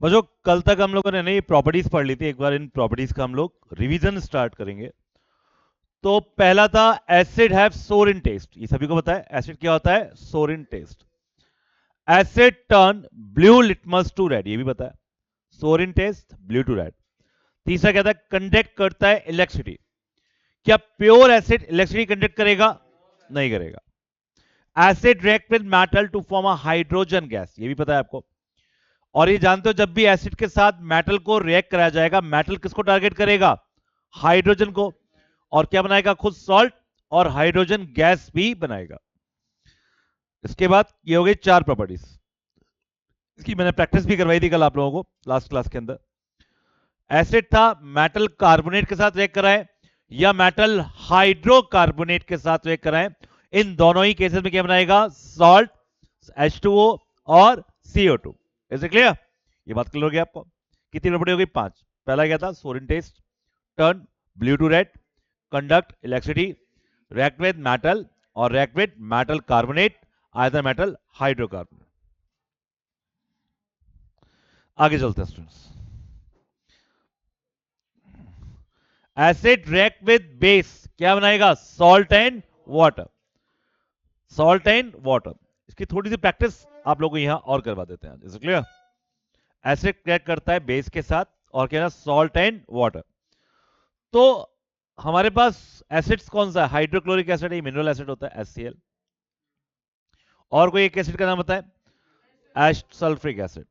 बच्चों कल तक हम लोगों ने नई प्रॉपर्टीज पढ़ ली थी, एक बार इन प्रॉपर्टीज का हम लोग रिवीजन स्टार्ट करेंगे। तो पहला था एसिड हैव सोरिन टेस्ट, ये सभी को पता है एसिड क्या होता है, sour in taste. Acid turn blue litmus to red, ये भी पता है, sour in taste blue to red. तीसरा क्या था, कंडक्ट करता है इलेक्ट्रिसिटी। क्या प्योर एसिड इलेक्ट्रिसिटी कंडक्ट करेगा? नहीं करेगा। Acid react with metal to form a hydrogen gas, ये भी पता है आपको। और ये जानते हो जब भी एसिड के साथ मेटल को रिएक्ट कराया जाएगा, मेटल किसको टारगेट करेगा? हाइड्रोजन को। और क्या बनाएगा? खुद सॉल्ट और हाइड्रोजन गैस भी बनाएगा। इसके बाद ये हो गई 4 प्रॉपर्टीज। इसकी मैंने प्रैक्टिस भी करवाई थी कल आप लोगों को लास्ट क्लास के अंदर। एसिड था, मेटल कार्बोनेट के साथ रिएक्ट कराए या मेटल हाइड्रोकार्बोनेट के साथ रिएक्ट कराए, इन दोनों ही केसेस में क्या बनाएगा? सॉल्ट, H2O और CO2। Is it clear? ये बात क्लियर हो गई आपको? कितनी प्रॉपर्टी हो गई? 5। पहला क्या था? Sour in taste, turn blue to red, conduct electricity, react with metal और react with metal carbonate, either metal hydrocarbonate. आगे चलते हैं students. Acid react with base, क्या बनाएगा? Salt and water. Salt and water, इसकी थोड़ी सी प्रैक्टिस आप लोगों को यहां और करवा देते हैं। Is clear? एसिड रिएक्ट करता है बेस के साथ और क्या है? Salt and water. तो हमारे पास एसिड्स कौन सा है? हाइड्रोक्लोरिक एसिड है, मिनरल एसिड होता है HCl। और कोई एक एसिड का नाम बताए? एश सल्फ्रिक एसिड।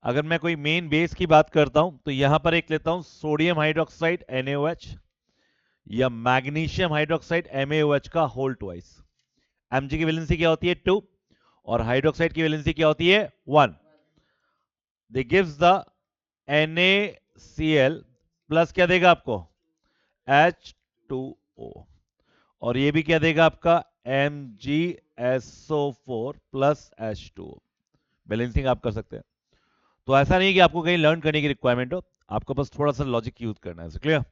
अगर मैं कोई मेन बेस की बात करता हूं तो यहां पर एक लेता हूं सोडियम हाइड्रोक्साइड NaOH या मैग्नीशियम हाइड्रोक्साइड MaOH का होल ट्वाइस। Mg की वैलेंसी क्या होती है? 2 और हाइड्रोक्साइड की वैलेंसी क्या होती है? 1। दे गिव्स द NaCl प्लस क्या देगा आपको? H2O। और ये भी क्या देगा आपका? MgSO4 plus H2O। बैलेंसिंग आप कर सकते हैं। तो ऐसा नहीं कि आपको कहीं लर्न करने की रिक्वायरमेंट हो, आपको बस थोड़ा सा लॉजिक यूज करना है। क्लियर?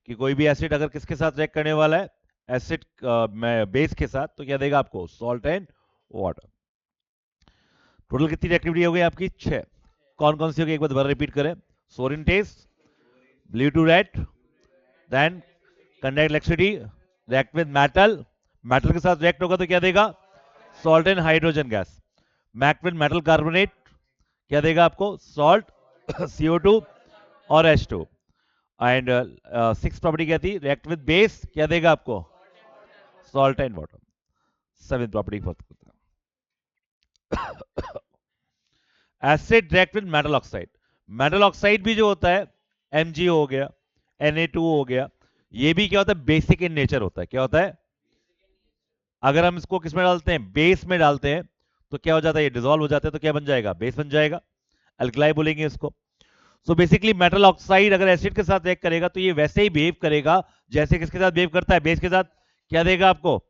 कि कोई भी एसिड अगर किसके साथ रिएक्ट करने वाला है, एसिड बेस के साथ, तो क्या देगा आपको? Salt and water. टोटल कितनी एक्टिविटी हो गई आपकी? 6। कौन कौन सी होगी एक बार दोबारा रिपीट करें। Sour in taste, blue to red, then conduct electricity, react with metal, metal के साथ रिएक्ट होगा तो क्या देगा? Salt and hydrogen gas. Make with metal carbonate क्या देगा आपको? सॉल्ट CO2 और H2। एंड 6 प्रॉपर्टी क्या थी? रिएक्ट विद बेस क्या देगा आपको? Salt and water. 7 property acid react with metal oxide. Metal oxide भी जो होता है, MgO हो गया, Na2O हो गया, ये भी क्या होता है? बेसिक इन नेचर होता है। क्या होता है? अगर हम इसको किस में डालते हैं? बेस में डालते हैं तो क्या हो जाता है? ये डिसॉल्व हो जाता है तो क्या बन जाएगा? बेस बन जाएगा, अल्कलाई बोलेंगे इसको। सो बेसिकली मेटल ऑक्साइड अगर एसिड के साथ रिएक्ट करेगा तो ये वैसे ही बिहेव करेगा जैसे किसके साथ बिहेव करता है? बेस के साथ। क्या देगा आपको?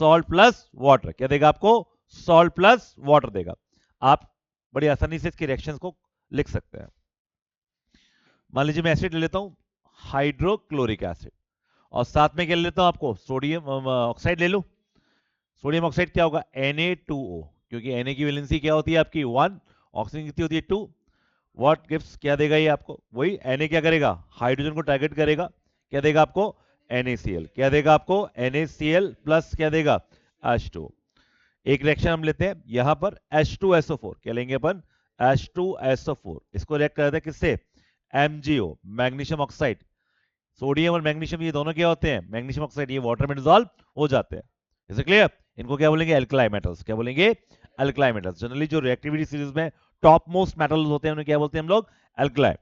Salt plus water. क्या देगा आपको? सॉल्ट प्लस वाटर देगा। आप बड़ी आसानी से इसके रिएक्शंस को लिख सकते हैं। मान लीजिए मैं एसिड ले लेता हूं, हाइड्रोक्लोरिक एसिड, और साथ में क्या ले लेता हूं आपको? सोडियम ऑक्साइड ले लो। सोडियम ऑक्साइड क्या होगा? Na2O, क्योंकि Na की वैलेंसी क्या होती है आपकी? 1। ऑक्सीजन कितनी होती है? 2। व्हाट गिव्स, क्या देगा ये आपको? वही Na क्या करेगा? हाइड्रोजन को टारगेट करेगा। क्या देगा आपको? NaCl। क्या देगा आपको? NaCl प्लस क्या देगा? H2O। एक रिएक्शन हम लेते हैं यहां पर H2SO4। क्या लेंगे अपन? H2SO4। इसको रिएक्ट करते हैं किससे? MgO, magnesium oxide. सोडियम और मैग्नीशियम ये दोनों क्या होते हैं? मैग्नीशियम ऑक्साइड, ये वाटर में डिसॉल्व हो जाते हैं। Is clear? इनको क्या बोलेंगे? Alkali metals. क्या बोलेंगे? Alkali metals. जनरली जो रिएक्टिविटी सीरीज में टॉप मोस्ट मेटल्स होते हैं उन्हें क्या बोलते हैं हम लोग? अल्कलाई।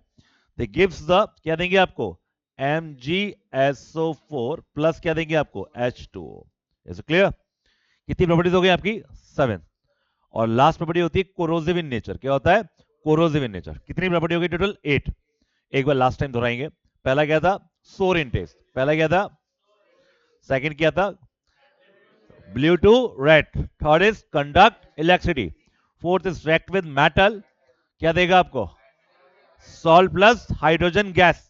दे गिव्स द, क्या देंगे आपको? MgSO4 प्लस क्या देंगे आपको? H2O। Is clear? कितनी प्रॉपर्टीज हो गई आपकी? 7। और लास्ट प्रॉपर्टी होती है कोरोसिव इन नेचर। क्या होता है? Corrosive in nature. कितनी प्रॉपर्टी हो गई टोटल? 8। एक बार लास्ट टाइम दोहराएंगे। पहला क्या था? Sour in test. पहला क्या था? सेकंड क्या था? Blue to red. Third is conduct electricity. Fourth is react with metal. क्या देगा आपको? Salt plus hydrogen gas.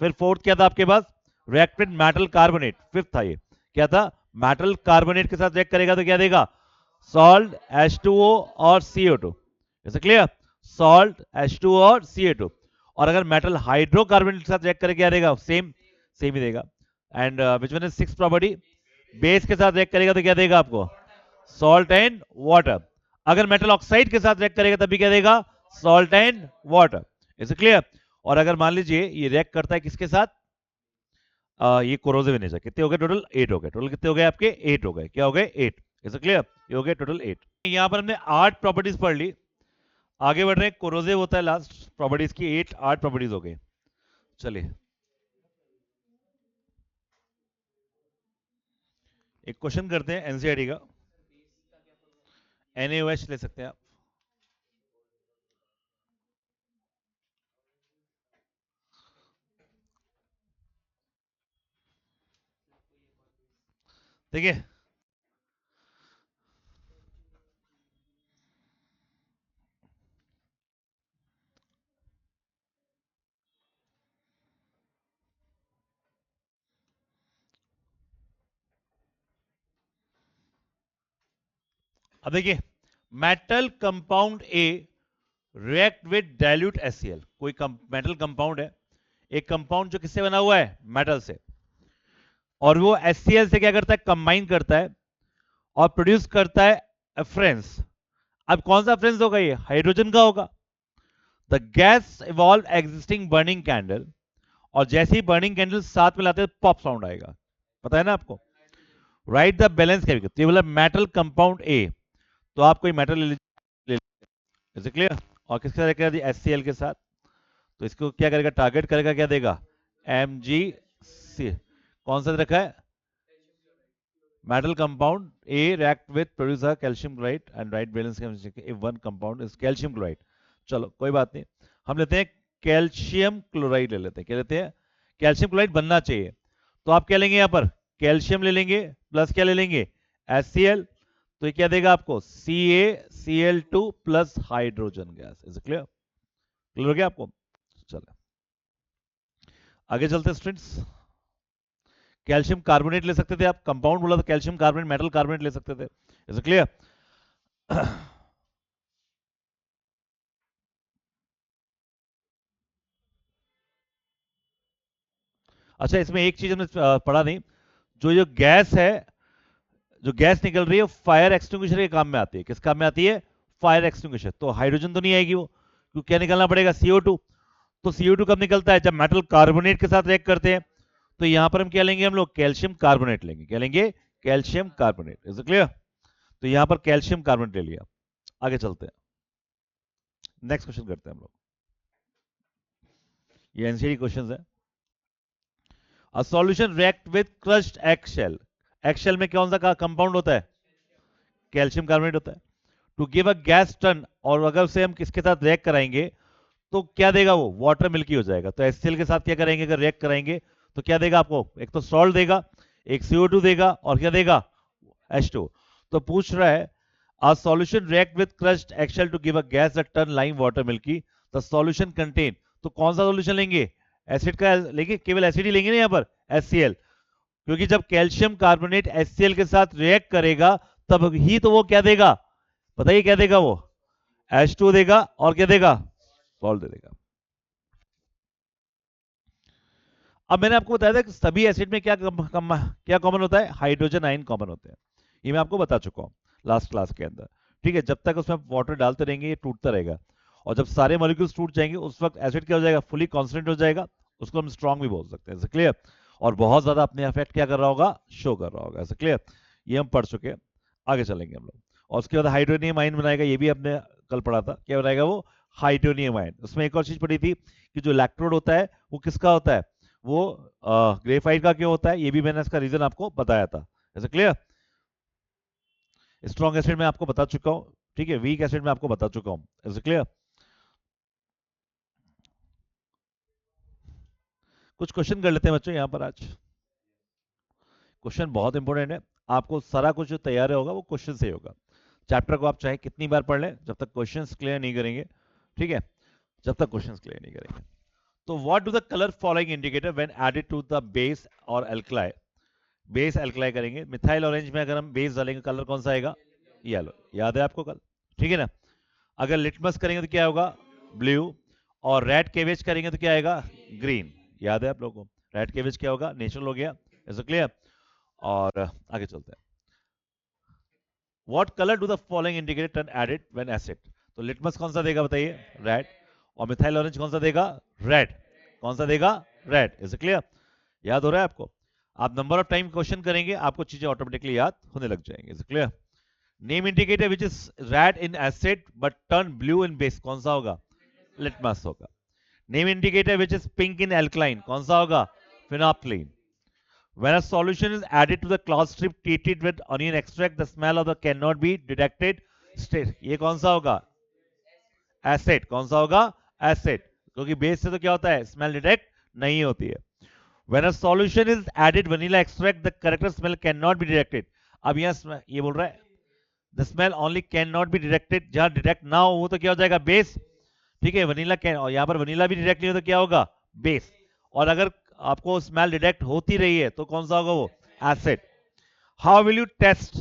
फिर फोर्थ क्या था आपके पास? React with metal carbonate. Fifth था ये, क्या था? मेटल कार्बोनेट के साथ रिएक्ट करेगा तो क्या देगा? सॉल्ट, H2O और CO2। Is clear? Salt H2 और Ca2। और अगर मेटल हाइड्रोकार्बन के साथ रिएक्ट करके क्या देगा, सेम सेम ही देगा। And which one is six property, base के साथ रिएक्ट करेगा तो क्या देगा आपको, सॉल्ट एंड वाटर। अगर मेटल ऑक्साइड के साथ रिएक्ट करेगा तब भी क्या देगा, salt and water. Is it clear? और अगर मान लीजिए ये रिएक्ट करता है किसके साथ, ये कोरोसिव नेचर, कितने हो गए टोटल, 8 हो गए। टोटल कितने हो गए आपके, 8 हो गए। क्या हो गए, 8। Is clear? ये हो गए टोटल 8। यहां पर हमने 8 प्रॉपर्टीज पढ़ ली। आगे बढ़ रहे हैं, कोरोसिव होता है लास्ट प्रॉपर्टीज की 8 प्रॉपर्टीज हो गई। चलिए एक क्वेश्चन करते हैं एनसीईआरटी का। NaOH ले सकते हैं आप। ठीक है, अब देखिए, metal compound A react with dilute HCl। कोई मेटल कंपाउंड है, एक कंपाउंड जो किससे बना हुआ है, मेटल से, और वो HCl से क्या करता है, कंबाइन करता है और प्रोड्यूस करता है एफ्रेंस। अब कौन सा एफ्रेंस होगा, ये हाइड्रोजन का होगा। The gas evolve existing burning candle, और जैसे ही बर्निंग कैंडल साथ में लाते हैं पॉप साउंड आएगा, पता है ना आपको। राइट द बैलेंस केमिकल, तो ये बोला मेटल कंपाउंड ए, तो आप कोई मेटल ले लीजिए, इज क्लियर। और किसके साथ कर दिया, HCl के साथ। तो इसको क्या करेगा, टारगेट करेगा, क्या देगा, MgC। कौन सा रखा है, metal compound A react with produce a calcium chloride and right balance chemistry if one compound is calcium chloride। चलो कोई बात नहीं, हम लेते हैं कैल्शियम क्लोराइड ले लेते हैं। क्या लेते हैं, कैल्शियम क्लोराइड बनना चाहिए। तो आप क्या लेंगे यहाँ पर, कैल्शियम ले लेंगे प्लस क्या ले लेंगे, HCl। तो ये क्या देगा आपको, CaCl2 plus hydrogen gas. Is clear? Clear हो गया आपको? चलो आगे चलते हैं स्टूडेंट्स। कैल्शियम कार्बोनेट ले सकते थे आप, कंपाउंड बोला तो कैल्शियम कार्बोनेट, मेटल कार्बोनेट ले सकते थे। Is clear? अच्छा, इसमें एक चीज हमने पढ़ा नहीं, जो जो गैस है, जो गैस निकल रही है फायर एक्सटिंग्विशर के काम में आती है। किस काम में आती है, फायर एक्सटिंग्विशर। तो हाइड्रोजन तो नहीं आएगी वो, क्योंकि क्या निकलना पड़ेगा, CO2। तो CO2 कब निकलता है, जब मेटल कार्बोनेट के साथ रिएक्ट करते हैं। तो यहां पर हम क्या लेंगे, हम लोग कैल्शियम कार्बोनेट लेंगे। क्या लेंगे, कैल्शियम कार्बोनेट। Is clear? तो यहां पर कैल्शियम कार्बोनेट ले लिया। आगे चलते हैं, नेक्स्ट क्वेश्चन करते हैं हम लोग। ये एनसीडी क्वेश्चन है। A solution react with crushed eggshell. Eggshell में कौन सा कंपाउंड होता है, कैल्शियम कार्बोनेट होता है। To give a gas turn, और अगर उसे हम किसके साथ रिएक्ट कराएंगे तो क्या देगा, वो वाटर मिल्की हो जाएगा। तो HCl के साथ क्या करेंगे, अगर रिएक्ट कराएंगे तो क्या देगा आपको, एक तो सॉल्ट देगा, एक CO2 देगा, और क्या देगा, H2। तो पूछ रहा है, a solution react with crushed eggshell to give a gas that turn lime water milky, the solution contain। तो कौन सा सॉल्यूशन लेंगे, एसिड का लेंगे, केवल एसिड ही लेंगे ना यहाँ पर, HCl। क्योंकि जब कैल्शियम कार्बोनेट HCl के साथ रिएक्ट करेगा तब ही तो वो क्या देगा, बताइए क्या देगा, वो H2 देगा, और क्या देगा, सॉल्ट दे देगा। अब मैंने आपको बताया था कि सभी एसिड में क्या कॉमन होता है, हाइड्रोजन आयन कॉमन होते हैं। ये मैं आपको बता चुका हूँ लास्ट क्लास के अंदर। ठीक है, जब तक उसमें वाटर डालते रहेंगे ये टूटता रहेगा, और जब सारे मॉलिक्यूल्स टूट जाएंगे उस वक्त एसिड क्या हो जाएगा, फुली कॉन्सेंट्रेट हो जाएगा। उसको हम स्ट्रॉन्ग भी बोल सकते हैं। क्लियर? और बहुत ज्यादा अपने इफेक्ट क्या कर रहा होगा, शो कर रहा होगा। ऐसे क्लियर? ये हम पढ़ चुके हैं। आगे चलेंगे हम लोग। और उसके बाद हाइड्रोनियम आयन बनाएगा, ये भी आपने कल पढ़ा था। क्या बनाएगा वो, हाइड्रोनियम आयन। उसमें एक और चीज पढ़ी थी कि जो इलेक्ट्रोड होता है वो किसका होता है, वो ग्रेफाइट का क्यों होता है, ये भी मैंने इसका रीजन आपको बताया था। ऐसे क्लियर? स्ट्रॉन्ग एसिड में आपको बता चुका हूं, ठीक है, वीक एसिड में आपको बता चुका हूं। ऐसे क्लियर? कुछ क्वेश्चन कर लेते हैं बच्चों यहां पर आज। क्वेश्चन बहुत इंपॉर्टेंट है, आपको सारा कुछ जो तैयार होगा वो क्वेश्चन से ही होगा। चैप्टर को आप चाहे कितनी बार पढ़ लें, जब तक क्वेश्चंस क्लियर नहीं करेंगे, ठीक है, जब तक क्वेश्चंस क्लियर नहीं करेंगे। तो what do the colour following indicator when added to the base और एल्कलाई। बेस एल्कलाई करेंगे, मिथाइल ऑरेंज में अगर हम बेस डालेंगे कलर कौन सा आएगा, येलो। याद है आपको कल, ठीक है ना। अगर लिटमस करेंगे तो क्या होगा? ब्लू। और रेड केवेज करेंगे तो क्या आएगा? ग्रीन। याद है आप लोगों को? रेड केवेज क्या होगा? नेचुरल हो गया। Is clear? और आगे चलते हैं। What colour do the following indicator turn added when acid? तो लिटमस कौन सा देगा बताइए? रेड। और मिथाइल ऑरेंज कौन सा देगा? रेड। कौन सा देगा? रेड। Is clear? याद हो रहा है आपको? आप नंबर ऑफ टाइम क्वेश्चन करेंगे, आपको चीजें ऑटोमेटिकली याद होने लग जाएंगे। Is clear? Name indicator which is red in acid but turn blue in base, कौन सा होगा? लिटमस होगा। Name indicator which is pink in alkaline, कौन सा होगा? Phenolphthalein. When a solution is added to the cloth strip treated with onion extract, the smell of the cannot be detected. ये कौन सा होगा? एसिड। कौन सा होगा? एसिड। क्योंकि बेस से तो क्या होता है? स्मेल डिटेक्ट नहीं होती है। When a solution is added vanilla extract, the character smell cannot be detected. अब यहाँ ये बोल रहा है the smell only cannot be detected, जहां डिटेक्ट ना हो वो तो क्या हो जाएगा? बेस। ठीक है, वनीला कैन, और यहाँ पर वनीला भी डिटेक्ट नहीं हो तो क्या होगा? बेस। और अगर आपको स्मेल डिटेक्ट होती रही है तो कौन सा होगा वो? Acid. How will you test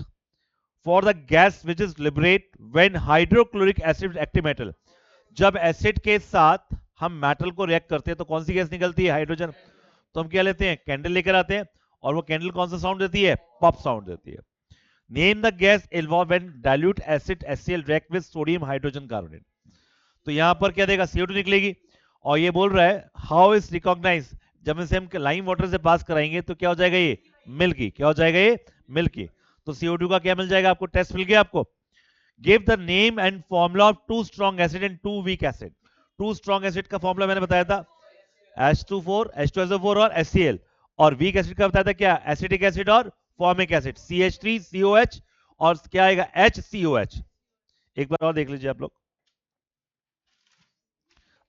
for the gas which is liberate when hydrochloric acid active metal? जब एसिड के साथ हम मेटल को रिएक्ट करते हैं तो कौन सी गैस निकलती है? हाइड्रोजन। तो हम क्या लेते हैं? कैंडल लेकर आते हैं, और वो कैंडल कौन सा साउंड देती है? पॉप साउंड देती है। Name the gas involve when dilute acid HCl react with sodium hydrogen carbonate. तो यहां पर क्या देगा? CO2 निकलेगी। और ये बोल रहा है हाउ इज रिकॉग्नाइज, जब इसे हम लाइम वाटर से पास कराएंगे तो क्या हो जाएगा? ये मिल्की। क्या हो जाएगा? ये मिल्की। तो CO2 का क्या मिल जाएगा आपको? टेस्ट मिल गया आपको। Give the name and formula of two strong acid and two weak acid. Two strong acid का फॉर्मूला मैंने बताया था H2 4 H2SO4 और HCl। और वीक एसिड का बताया था क्या? एसिटिक एसिड और फॉर्मिक एसिड CH3COH और क्या आएगा? HCOH। एक बार और देख लीजिए आप लोग।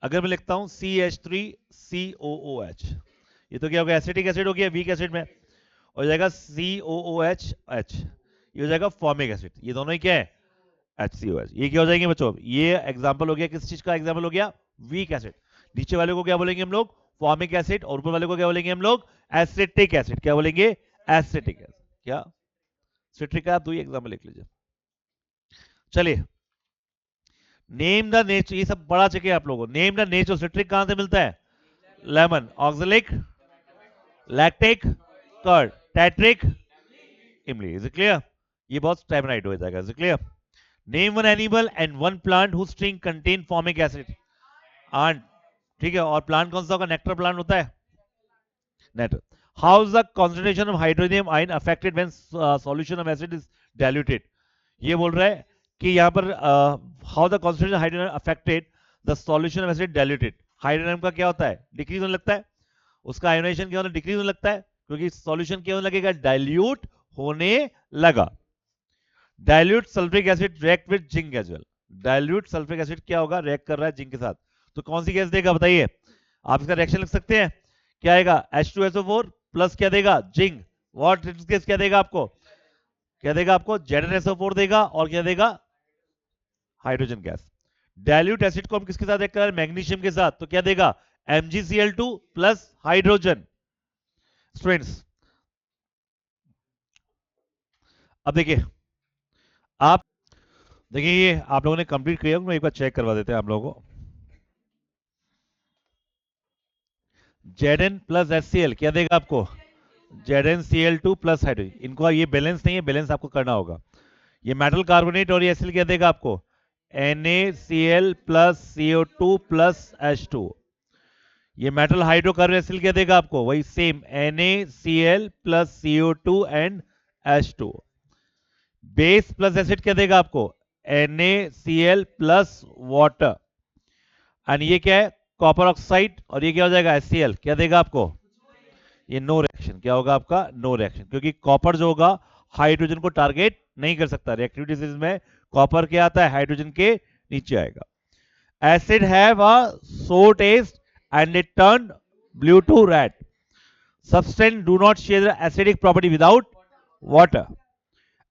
अगर मैं लिखता हूं CH3COOH, ये तो क्या हो गया? एसिटिक एसिड हो गया वीक एसिड में। हो जाएगा COOH H, ये हो जाएगा फॉर्मिक एसिड। ये दोनों ही क्या है? HCOH। ये क्या हो जाएंगे बच्चों? ये एग्जांपल हो गया किस चीज का? एग्जांपल हो गया वीक एसिड। नीचे वाले को क्या बोलेंगे हम लोग? Formic acid. और ऊपर वाले को क्या बोलेंगे हम लोग? Acetic acid. क्या बोलेंगे? Acetic acid. क्या? सिट्रिक का आप दो ही एग्जांपल लिख लीजिए। चलिए, नेम द नेचर, ये सब पढ़ा चुके आप लोगों। नेम द नेचर सिट्रिक कहां से मिलता है? Lemon. Oxalic, lactic, curd, tartaric, इमली। Is clear? ये बहुत टाइम राइट हो जाएगा। Is clear? Name one animal and one plant whose string contain formic acid. Ant. ठीक है, और प्लांट कौन सा होगा? नेक्टर प्लांट होता है। Nectar. How is the concentration of hydronium ion affected when solution of acid is diluted? ये बोल रहा है कि यहाँ पर how the concentration hydronium affected the solution of acid diluted. Hydronium का क्या होता है? डिक्रीज होने लगता है। उसका आयोनाइजेशन क्या होना? डिक्रीज होने लगता है, क्योंकि सॉल्यूशन क्या होने लगेगा? डाइल्यूट होने लगा। Dilute sulphuric acid react with zinc as well. Dilute sulphuric acid क्या होगा? रिएक्ट कर रहा है जिंक के साथ। तो कौन सी गैस देगा बताइए? आप इसका रिएक्शन लिख सकते हैं। क्या आएगा? H2SO4 प्लस क्या देगा? जिंक। व्हाट गैस क्या देगा आपको? क्या देगा आपको? ZnSO4 देगा। और क्या देगा? Hydrogen gas. डाइल्यूट एसिड को हम किसके साथ रिएक्ट कर रहे हैं? मैग्नीशियम के साथ। तो क्या देगा? MgCl2 plus hydrogen. स्टूडेंट्स, अब देखिए, आप देखिए ये आप लोगों ने कंप्लीट किया, मैं एक बार चेक करवा देते हैं आप लोगों को। Zn प्लस HCl क्या देगा आपको? ZnCl2 plus hydrogen. इनको ये बैलेंस नहीं है, बैलेंस आपको करना होगा। ये मेटल कार्बोनेट और ये एसिल क्या देगा आपको? NaCl plus CO2 plus H2। ये मेटल हाइड्रोकार्बन एसिल क्या देगा आपको? वही same NaCl plus CO2 and H2। Base plus acid क्या देगा आपको? NaCl plus water. एंड ये क्या है? Copper oxide. और ये क्या हो जाएगा? HCl। क्या देगा आपको? ये नो रिएक्शन। क्या होगा आपका? नो रिएक्शन, क्योंकि कॉपर जो होगा हाइड्रोजन को टारगेट नहीं कर सकता। रिएक्टिविटी में कॉपर क्या आता है? हाइड्रोजन के नीचे आएगा। Acid have a sour taste and it turn blue to red. Substance do not share the acidic property without water.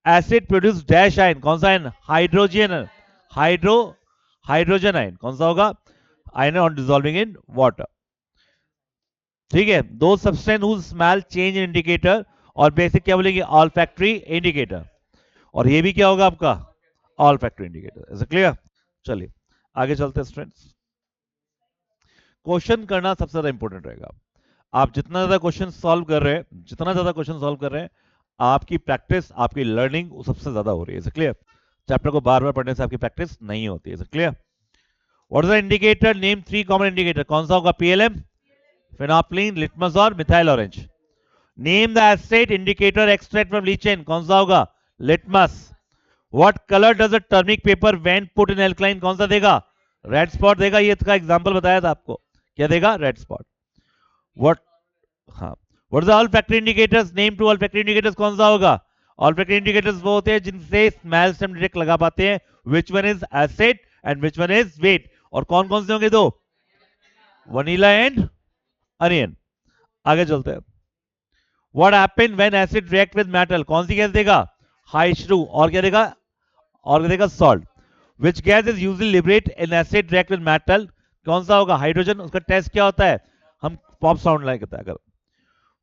Acid produce dash ion. कौन सा आयन? हाइड्रोजन। हाइड्रोजन आयन कौन सा होगा? Ion on dissolving in water. ठीक है, दो substance whose smell change indicator. और basic क्या बोलेंगे? Olfactory indicator. और ये भी क्या होगा आपका? Olfactory indicator. Is clear? चलिए आगे चलते हैं स्टूडेंट्स। क्वेश्चन करना सबसे ज्यादा इंपॉर्टेंट रहेगा। आप जितना ज्यादा क्वेश्चन सॉल्व कर रहे हैं, जितना ज्यादा क्वेश्चन सॉल्व कर रहे हैं, आपकी प्रैक्टिस, आपकी लर्निंग सबसे ज्यादा हो रही है। क्लियर? चैप्टर को बार बार पढ़ने से आपकी प्रैक्टिस नहीं होती है। Clear? What is the indicator? Name 3 common indicator. कौन सा होगा? पीएलएम, फिनोप्लिन, लिटमस और methyl orange. Name the acid indicator extract from lichen. कौन सा होगा? Litmus. What colour does a turmeric paper when put in alkaline? कौन सा देगा? रेड स्पॉट देगा। ये इसका एग्जांपल बताया था आपको, क्या देगा? Red spot. व्हाट, हाँ, what is the olfactory indicators? Name 2 olfactory indicators. कौन सा होगा? ऑल्फैक्टरी इंडिकेटर्स वो होते हैं जिनसे स्मेल से हम डायरेक्ट लगा पाते हैं which one is acid and which one is wet. और कौन कौन से होंगे? दो, वनीला एंड अनियन। आगे चलते हैं। What happen when acid react with metal? कौन सी गैस देगा? H2। और क्या देगा? और क्या देगा? Salt. Which gas is usually liberate in acid react with metal? कौन सा होगा? हाइड्रोजन। उसका टेस्ट क्या होता है? हम पॉप साउंड लाइक होता है। अगर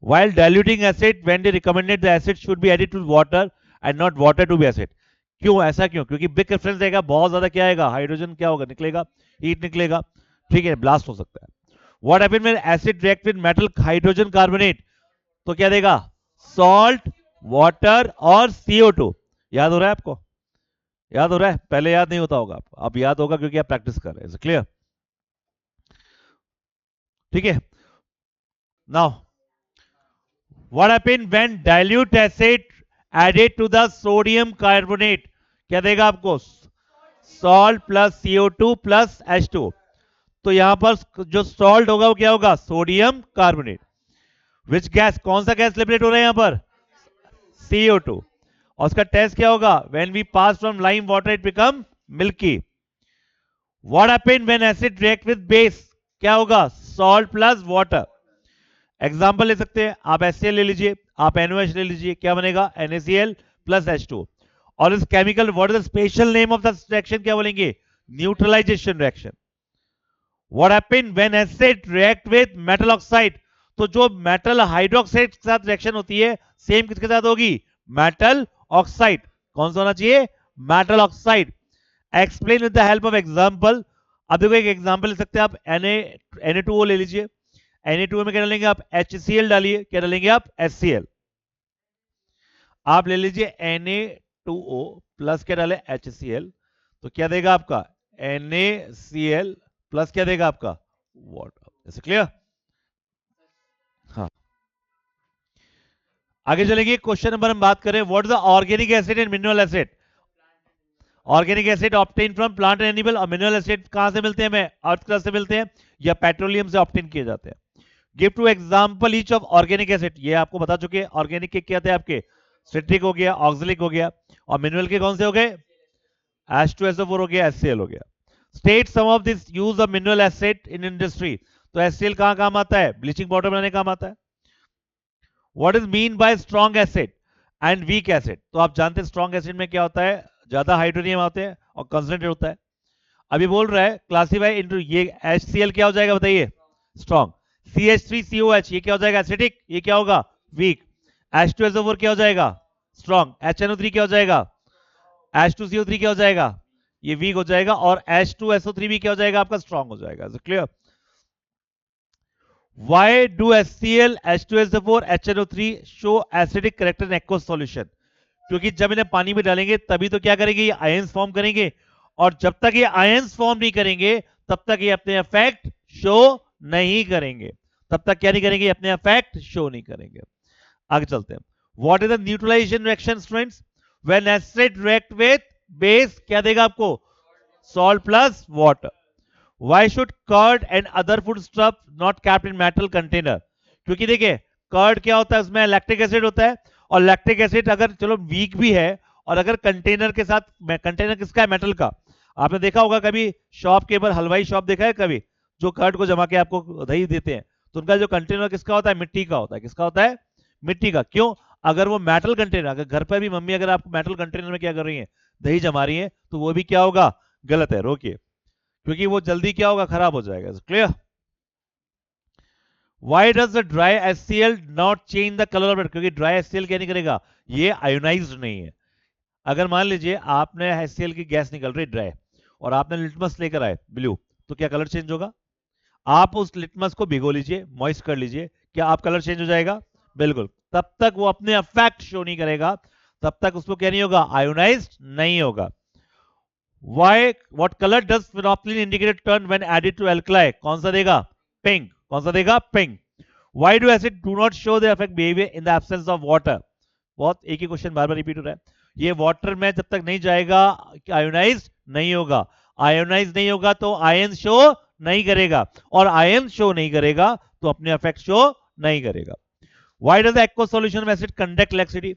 while diluting acid when they recommended the acid should be added to water and not water to be acid। क्यों? ऐसा क्यों? क्योंकि बिग रेफरेंस रहेगा, बहुत ज्यादा क्या आएगा? हाइड्रोजन क्या होगा? निकलेगा, हीट निकलेगा। ठीक है, ब्लास्ट हो सकता है। What happen when acid react with metal hydrogen carbonate? तो क्या देगा? सॉल्ट, वाटर और CO2। याद हो रहा है आपको? याद हो रहा है? पहले याद नहीं होता होगा आपको, अब याद होगा क्योंकि आप प्रैक्टिस कर रहे हैं। क्लियर? ठीक है। Now what happened when dilute acid added to the sodium carbonate? क्या देगा आपको? salt plus CO2 plus H2। तो यहां पर जो सॉल्ट होगा वो क्या होगा? Sodium carbonate. Which gas? कौन सा गैस लिबरेट हो रहा है यहां पर? CO2। और उसका टेस्ट क्या होगा? when we pass from lime water it become milky। what happened when acid react with base? क्या होगा? salt plus water। एग्जाम्पल ले सकते हैं आप, HCl ले लीजिए, आप NaOH ले लीजिए, क्या बनेगा? NaCl plus H2। और इस chemical what is the special name of the reaction? क्या बोलेंगे? Neutralisation reaction. What happen when acid react with metal oxide? तो जो मेटल हाइड्रोक्साइड के साथ रिएक्शन होती है, सेम किसके साथ होगी? Metal oxide. कौन सा होना चाहिए? Metal oxide. Explain with the help of example. अब देखो एक एग्जाम्पल ले सकते हैं आप, Na2O ले लीजिए। Na2O में क्या डालेंगे आप? HCl डालिए। क्या डालेंगे आप? HCl। आप ले लीजिए Na2O प्लस क्या डाले? HCl। तो क्या देगा आपका? NaCl प्लस क्या देगा आपका? वाटर। Is clear? हाँ, आगे चलेंगे। क्वेश्चन नंबर हम बात करें, what is the organic acid and mineral acid? Organic acid obtain from plant and animal, और मिनरल एसिड कहां से मिलते हैं? हमें अर्थ क्रस्ट से मिलते हैं या पेट्रोलियम से ऑब्टेन किए जाते हैं। Give two example each of organic acid. ये आपको बता चुके हैं। ऑर्गेनिक के क्या थे आपके? सिट्रिक हो गया, ऑक्सैलिक हो गया, और मिनरल के कौन से हो गए? H2SO4 हो गया, HCl हो गया। State some of this use of mineral acid in industry. तो HCl कहां काम आता है? ब्लीचिंग पाउडर बनाने काम आता है। What is mean by strong acid and weak acid? तो आप जानते हैं स्ट्रॉन्ग एसिड में क्या होता है? ज्यादा हाइड्रोनियम आते हैं और कंसंट्रेट होता है। अभी बोल रहा है क्लासीफाई इनटू, ये HCl क्या हो जाएगा बताइए? स्ट्रॉन्ग। CH3COH ये क्या हो जाएगा? एसिडिक। ये क्या होगा? वीक। H2SO4 क्या हो जाएगा? स्ट्रॉन्ग। HNO3 क्या हो जाएगा? H2CO3 क्या हो जाएगा? ये वीक हो जाएगा। और H2SO3 भी क्या हो जाएगा आपका? स्ट्रॉन्ग हो जाएगा। Clear? Why do HCl, H2SO4, HNO3 show acidic character in aqueous solution? क्योंकि जब इन्हें पानी में डालेंगे तभी तो क्या करेंगे? ये आयंस फॉर्म करेंगे, और जब तक ये आयंस फॉर्म नहीं करेंगे तब तक ये अपने इफेक्ट शो नहीं करेंगे। तब तक क्या नहीं करेंगे? अपने इफेक्ट शो नहीं करेंगे। आगे चलते हैं। What is the neutralisation reaction students? When acid react with base, क्या देगा आपको? Salt plus water. Why should curd and other food stuff not capped in metal container? क्योंकि देखिए कर्ड क्या होता है? उसमें लैक्टिक एसिड होता है, और लैक्टिक एसिड अगर चलो वीक भी है, और अगर कंटेनर के साथ, कंटेनर किसका है? मेटल का। आपने देखा होगा कभी शॉप के ऊपर, हलवाई शॉप देखा है कभी, जो कर्ड को जमा के आपको दही देते हैं, तो उनका जो कंटेनर किसका होता है? मिट्टी का होता है। किसका होता है? मिट्टी का। क्यों? अगर वो मेटल कंटेनर, अगर घर पर भी मम्मी अगर आपको मेटल कंटेनर में क्या कर रही है? दही जमा रही है, तो वो भी क्या होगा? गलत है, रोकिए, क्योंकि वो जल्दी क्या होगा? खराब हो जाएगा। Clear? Why does the dry HCl not change the color of it? क्योंकि ड्राई HCl क्या नहीं करेगा? ये आयोनाइज्ड नहीं है। अगर मान लीजिए आपने HCl की गैस निकल रही ड्राई, और आपने लिटमस लेकर आए ब्लू, तो क्या कलर चेंज होगा? आप उस लिटमस को भिगो लीजिए, मॉइस्ट कर लीजिए, क्या आप कलर चेंज हो जाएगा? बिल्कुल। तब तक वो अपने इफेक्ट शो नहीं करेगा, तब तक उसको क्या नहीं होगा? आयोनाइज्ड नहीं होगा। Why? What color does phenolphthalein indicator turn when added to alkali? कौन सा देगा? Pink. कौन सा देगा? Pink. Why do acid do not show their effect behavior in the absence of water? बहुत एक ही क्वेश्चन बार बार रिपीट हो रहा है। ये वाटर में जब तक नहीं जाएगा आयोनाइज नहीं होगा। आयोनाइज नहीं होगा तो आयन शो नहीं करेगा, और आयन शो नहीं करेगा तो अपने इफेक्ट शो नहीं करेगा। Why does the aqueous solution of acid conduct electricity?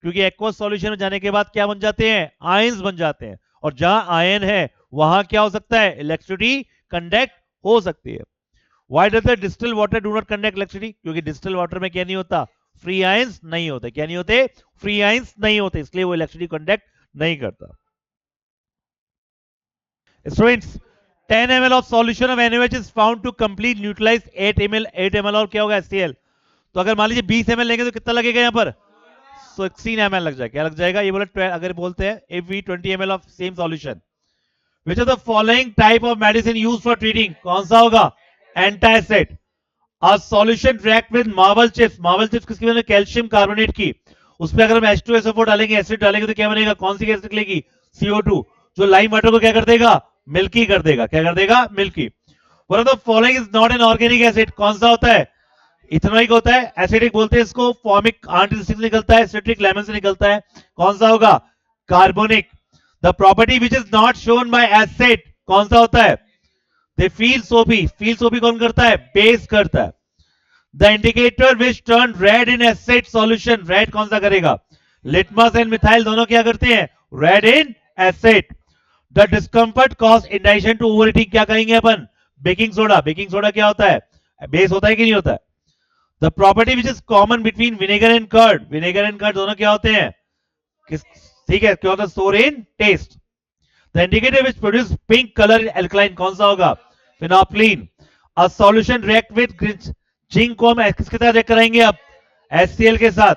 क्योंकि एक्वस सॉल्यूशन में जाने के बाद क्या बन जाते हैं? आयंस बन जाते हैं, और जहां आयन है वहां क्या हो सकता है? इलेक्ट्रिसिटी कंडक्ट हो सकती है। Why does the distil water do not conduct electricity? क्योंकि डिस्टिल वाटर में क्या नहीं होता? फ्री आयंस नहीं होते। क्या नहीं होते? फ्री आयंस नहीं होते, इसलिए वो इलेक्ट्रिसिटी कंडक्ट नहीं करता। Students, 10 ml of solution of NaOH is found to complete neutralize 8 ml और क्या होगा? HCl। तो अगर मान लीजिए 20 ml लेंगे तो कितना लगेगा यहाँ पर? 16 ml लग जाएगा। क्या लग जाएगा? ये बोले अगर बोलते हैं if we 20 ml of same solution, which of the following type of medicine used for treating? कौन सा होगा? Antacid। A solution react with marble chips। marble chips किसकी बने? कैल्शियम कार्बोनेट की। उसमें अगर हम H2SO4 डालेंगे, एसिड डालेंगे तो क्या बनेगा? कौन सी गैस निकलेगी? CO2, जो लाइम वाटर को क्या कर देगा? मिल्की कर देगा। क्या कर देगा? Milky. One of the following is not an organic acid। कौन सा होता है? इथेनॉइक होता है। एसिडिक बोलते हैं इसको। फॉर्मिक आंटी से निकलता है, सिट्रिक लेमन से निकलता है। कौन सा होगा? Carbonic. The property which is not shown by acid कौन सा होता है? दे फील सोपी। फील सोपी कौन करता है? बेस करता है। The indicator which turn red in acid solution, red कौन सा करेगा? लिटमस एंड मिथाइल दोनों क्या करते हैं? Red in acid. The discomfort cause indigestion to over eating, क्या कहेंगे अपन? Baking soda. बेकिंग सोडा क्या होता है? बेस होता है कि नहीं होता है? The property which is common between vinegar and curd, vinegar and curd दोनों क्या होते हैं? किस, ठीक है, क्या होता है? Sour in test. The indicator which produce pink colour alkaline कौन सा होगा? Phenolphthalein. A solution react with zinc को हम किसके साथ रिएक्ट कराएंगे? अब HCl के साथ।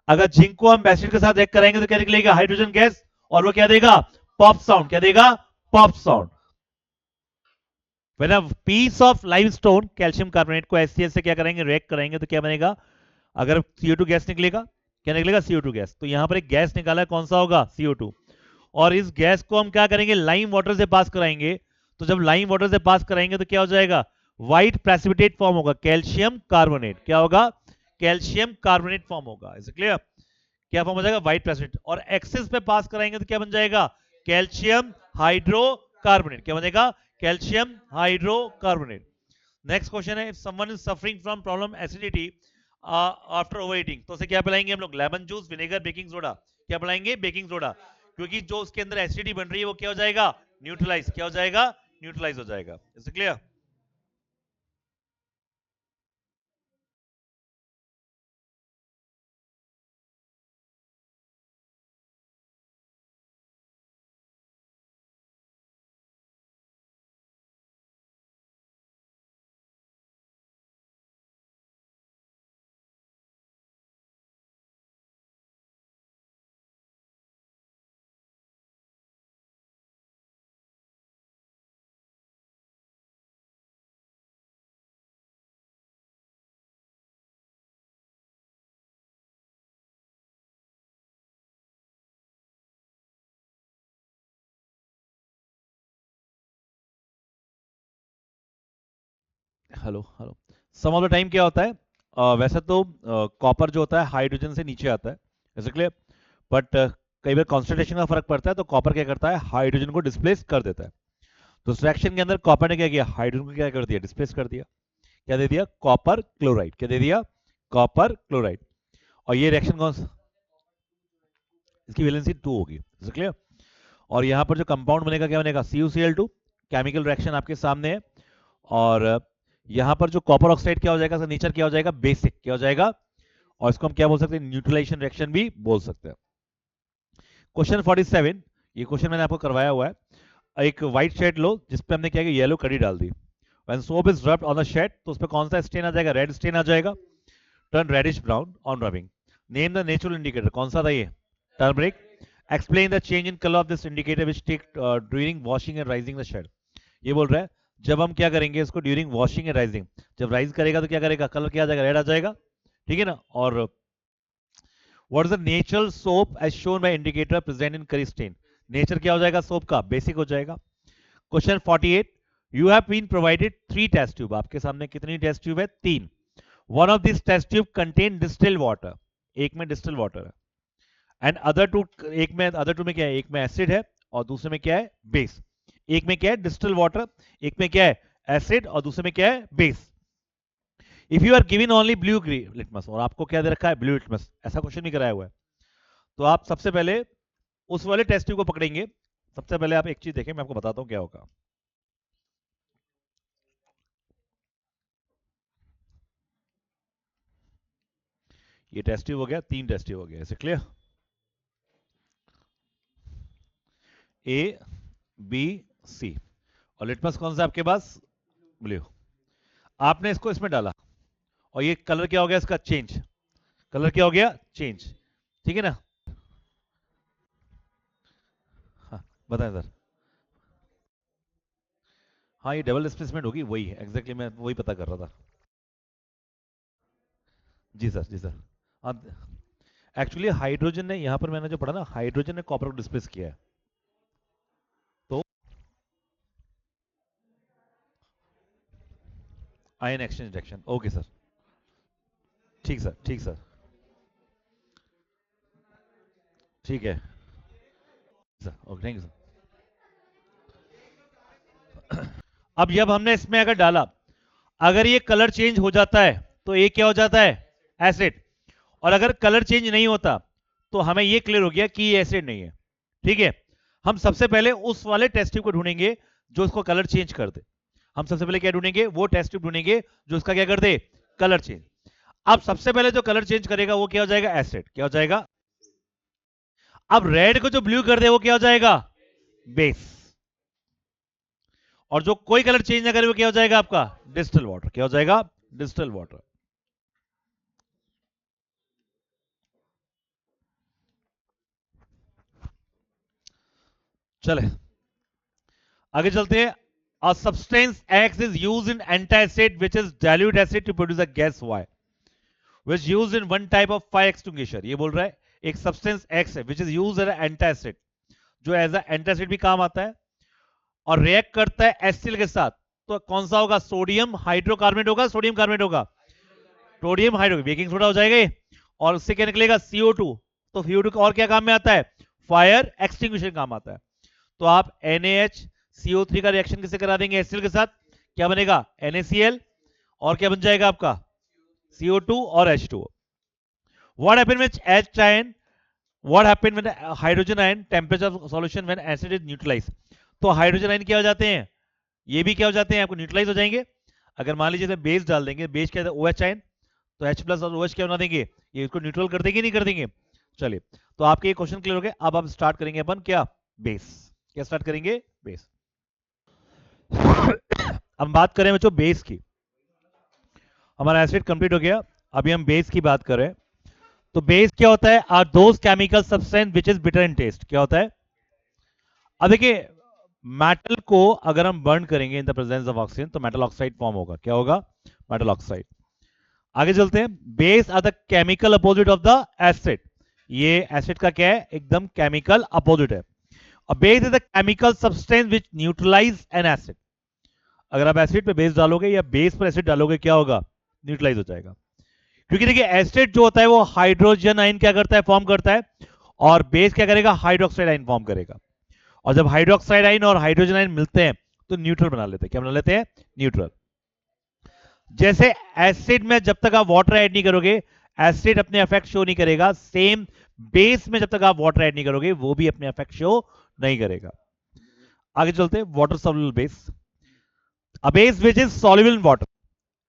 अगर जिंक को हम एसिड के साथ रिएक्ट कराएंगे तो क्या निकलेगा? हाइड्रोजन गैस, और वो क्या देगा? Pop sound. क्या देगा? Pop sound. When a piece of limestone calcium carbonate को HCl से क्या करेंगे? रिएक्ट कराएंगे तो क्या बनेगा? अगर CO2 गैस निकलेगा, क्या निकलेगा? CO2 gas. तो यहां पर एक गैस निकाला है, कौन सा होगा? CO2। और इस गैस को हम क्या करेंगे? लाइम वाटर से पास कराएंगे। तो जब लाइम वाटर से पास कराएंगे तो क्या हो जाएगा? व्हाइट प्रेसिपिटेट फॉर्म होगा, कैल्शियम कार्बोनेट। क्या होगा? कैल्शियम कार्बोनेट फॉर्म होगा। Is clear? क्या फॉर्म हो जाएगा? White precipitate. और एक्सिस पे पास कराएंगे तो क्या बन जाएगा? Calcium hydrocarbonate. क्या बनेगा? Calcium hydrocarbonate. नेक्स्ट क्वेश्चन है, if someone is suffering from problem acidity after over eating, तो उसे क्या पिलाएंगे हम लोग? Lemon juice, vinegar, baking soda. क्या पिलाएंगे? Baking soda. क्योंकि जो उसके अंदर एसिडिटी बन रही है वो क्या हो जाएगा? न्यूट्रलाइज। क्या हो जाएगा? न्यूट्रलाइज हो जाएगा। Is clear? Hello hello. Some of the time क्या होता है? वैसे तो कॉपर जो होता है हाइड्रोजन से नीचे आता है, इज क्लियर? बट कई बार कॉन्सेंट्रेशन का फर्क पड़ता है, तो कॉपर क्या करता है? हाइड्रोजन को डिस्प्लेस कर देता है। तो उस रिएक्शन के अंदर कॉपर ने क्या किया? हाइड्रोजन को क्या कर दिया? डिस्प्लेस कर दिया। क्या दे दिया? Copper chloride. क्या दे दिया? Copper chloride. और ये रिएक्शन कौन सा? इसकी वैलेंसी 2 होगी। Is clear? और यहां पर जो कंपाउंड बनेगा क्या बनेगा? CuCl2। केमिकल रिएक्शन आपके सामने है। और यहां पर जो कॉपर ऑक्साइड क्या हो जाएगा? सर नेचर क्या हो जाएगा? बेसिक। क्या हो जाएगा? और इसको हम क्या बोल सकते हैं? न्यूट्रलाइजेशन रिएक्शन भी बोल सकते हैं। क्वेश्चन 47, ये क्वेश्चन मैंने आपको करवाया हुआ है। एक व्हाइट शेड लो जिसपे हमने क्या किया? येलो कड़ी डाल दी। When soap is rubbed on the shed, तो उस पर कौन सा स्टेन आ जाएगा? रेड स्टेन आ जाएगा। Turn reddish brown on rubbing. Name the natural indicator, कौन सा था ये? Turmeric. Explain the change in colour of this indicator which take during washing and rising the shade. ये बोल रहा है जब हम क्या करेंगे इसको ड्यूरिंग वॉशिंग एंड राइजिंग, जब राइज करेगा तो क्या करेगा, कलर क्या आ जाएगा, रेड आ जाएगा, ठीक है ना। और what is the natural soap as shown by indicator present in curry stain, nature क्या हो जाएगा सोप का, बेसिक हो जाएगा। Question 48, you have been provided 3 test tube, आपके सामने कितनी टेस्ट ट्यूब है, 3। One of this test tube contain distil water, एक में डिस्टिल वाटर है, एंड अदर टू, एक में अदर टू में क्या है, एक में एसिड है और दूसरे में क्या है, बेस। एक में क्या है, डिस्टिल वाटर, एक में क्या है, एसिड, और दूसरे में क्या है, base. If you are given only blue green litmus, और आपको क्या दे रखा है, ब्लू लिटमस, ऐसा क्वेश्चन नहीं कराया हुआ है, तो आप सबसे पहले उस वाले टेस्ट ट्यूब को पकड़ेंगे। सबसे पहले आप एक चीज देखें, मैं आपको बताता हूं क्या होगा। ये टेस्ट ट्यूब हो गया, 3 टेस्ट ट्यूब हो गया, ऐसे क्लियर, ए बी सी, और लिटमस कौन सा आपके पास, ब्लू। आपने इसको इसमें डाला और ये कलर क्या हो गया इसका, चेंज, कलर क्या हो गया, चेंज, ठीक है ना। हाँ बताएं सर। हाँ ये डबल डिस्प्लेसमेंट होगी, वही है एग्जैक्टली, मैं वही पता कर रहा था। जी सर, जी सर। हाँ एक्चुअली हाइड्रोजन ने, यहाँ पर मैंने जो पढ़ा ना, हाइड्रोजन ने कॉपर को डिस्प्लेस किया है, तो ion exchange reaction, okay sir, ठीक सर, ठीक सर, ठीक है sir, okay thank you sir. अब जब हमने इसमें अगर डाला, अगर ये कलर चेंज हो जाता है तो ये क्या हो जाता है, एसिड, और अगर कलर चेंज नहीं होता तो हमें ये क्लियर हो गया कि ये एसिड नहीं है, ठीक है। हम सबसे पहले उस वाले टेस्ट ट्यूब को ढूंढेंगे जो उसको कलर चेंज कर दे, हम सबसे पहले क्या ढूंढेंगे, वो टेस्ट ट्यूब ढूंढेंगे जो उसका क्या कर दे, कलर चेंज। अब सबसे पहले जो कलर चेंज करेगा वो क्या हो जाएगा, एसिड, क्या हो जाएगा। अब रेड को जो ब्लू कर दे वो क्या हो जाएगा, बेस, और जो कोई कलर चेंज ना करे वो क्या हो जाएगा आपका, डिस्टिल वाटर, क्या हो जाएगा, डिस्टिल वाटर। चले आगे चलते हैं। A substance X is used in antacid, which is dilute acid, to produce a gas Y, which is used in one type of fire extinguisher। ये बोल रहा है एक substance X है which is used as an antacid, जो as a antacid भी काम आता है और रिएक्ट करता है एसिड के साथ, तो कौन सा होगा, सोडियम हाइड्रोकार्बोनेट होगा, सोडियम कार्बोनेट होगा, सोडियम हाइड्रो, बेकिंग सोडा हो जाएगा ये, और उससे क्या निकलेगा, CO2। तो CO2 और क्या काम में आता है, फायर एक्सटिंग्विशर काम आता है। तो आप NaHCO3 का रिएक्शन किसे करा देंगे, एसिड के साथ, क्या बनेगा, NaCl, और क्या बन जाएगा आपका, CO2 और H2O। What happened with H ion, what happened when hydrogen ion temperature of solution when acid is neutralized। तो हाइड्रोजन आयन क्या हो जाते हैं, ये भी क्या हो जाते हैं, आपको न्यूट्रलाइज हो जाएंगे। अगर मान लीजिए बेस डाल देंगे, बेस क्या है, OH आयन, तो H प्लस और OH क्या बना देंगे, ये इसको न्यूट्रल कर देंगे नहीं कर देंगे। चलिए तो आपके ये क्वेश्चन क्लियर हो गए। अब हम स्टार्ट करेंगे अपन क्या, बेस, क्या स्टार्ट करेंगे, बेस। अब बात करें बच्चों बेस की, हमारा एसिड कंप्लीट हो गया, अभी हम बेस की बात करें। तो बेस क्या होता है, are those chemical substance which is bitter in taste, क्या होता है। अब देखिए मेटल को अगर हम बर्न करेंगे in the presence of oxygen तो मेटल ऑक्साइड फॉर्म होगा, क्या होगा, मेटल ऑक्साइड। आगे चलते हैं, base are the chemical opposite of the acid, ये एसिड का क्या है, एकदम केमिकल अपोजिट है। और base is the chemical substance which neutralise an acid, अगर आप एसिड पे बेस डालोगे या बेस पर एसिड डालोगे क्या होगा, न्यूट्रलाइज हो जाएगा। क्योंकि देखिए एसिड जो होता है वो हाइड्रोजन आयन क्या करता है, फॉर्म करता है, और बेस क्या करेगा, हाइड्रोक्साइड आयन फॉर्म करेगा। और जब हाइड्रोक्साइड आयन और हाइड्रोजन आयन मिलते हैं तो न्यूट्रल बना लेते हैं, क्या बना लेते हैं, न्यूट्रल। जैसे एसिड में जब तक आप वाटर ऐड नहीं करोगे एसिड अपने इफेक्ट शो नहीं करेगा, सेम बेस में जब तक आप वाटर ऐड नहीं करोगे वो भी अपने इफेक्ट शो नहीं करेगा। आगे चलते हैं, water soluble base, a base which is soluble in water,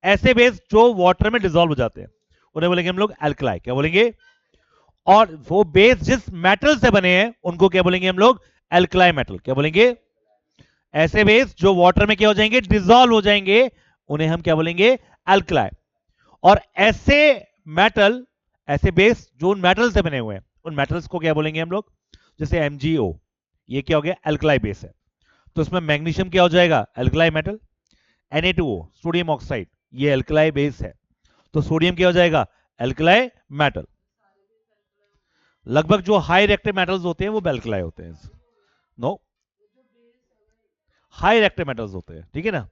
ऐसे बेस जो वाटर में डिसॉल्व हो जाते हैं उन्हें बोलेंगे हम लोग एल्कलाई, क्या बोलेंगे। और वो बेस जिस मेटल से बने हैं उनको क्या बोलेंगे हम लोग, एल्कलाई मेटल, क्या बोलेंगे। ऐसे बेस जो वाटर में क्या हो जाएंगे, डिसॉल्व हो जाएंगे, उन्हें हम क्या बोलेंगे, एल्कलाई। और ऐसे मेटल, ऐसे बेस जो उन मेटल से बने हुए हैं उन मेटल्स को क्या बोलेंगे हम लोग, जैसे MgO, ये क्या हो गया, एल्कलाई बेस है, तो इसमें मैग्नीशियम क्या हो जाएगा, alkali metal. Na2O sodium oxide, ये एल्कलाई बेस है, तो सोडियम क्या हो जाएगा, एल्कलाई मेटल। लगभग जो हाई रिएक्टिव मेटल्स होते हैं वो एल्कलाई होते हैं। नो, हाई रिएक्टिव मेटल्स होते हैं, ठीक है ना।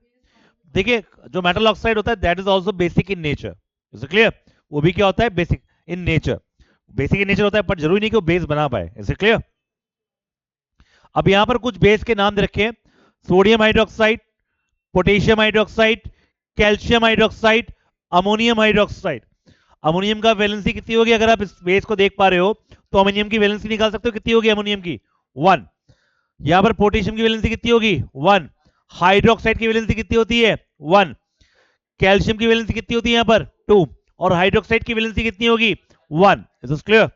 देखिए जो मेटल ऑक्साइड होता है that is also basic in nature, is clear, वो भी क्या होता है, basic in nature. Basic in nature होता है पर जरूरी नहीं कि वो बेस बना पाए, इज क्लियर। अब यहां पर कुछ बेस के नाम दे रखे हैं, sodium hydroxide, potassium hydroxide, calcium hydroxide, ammonium hydroxide. Ammonium का वैलेंसी कितनी होगी, अगर आप इस बेस को देख पा रहे हो तो अमोनियम की वैलेंसी निकाल सकते हो, कितनी होगी अमोनियम की, 1। यहां पर पोटेशियम की वैलेंसी कितनी होगी, 1। हाइड्रोक्साइड की वैलेंसी कितनी होती है, 1। कैल्शियम की वैलेंसी कितनी होती है यहां पर, 2। और हाइड्रोक्साइड की वैलेंसी कितनी होगी, 1। Is this clear.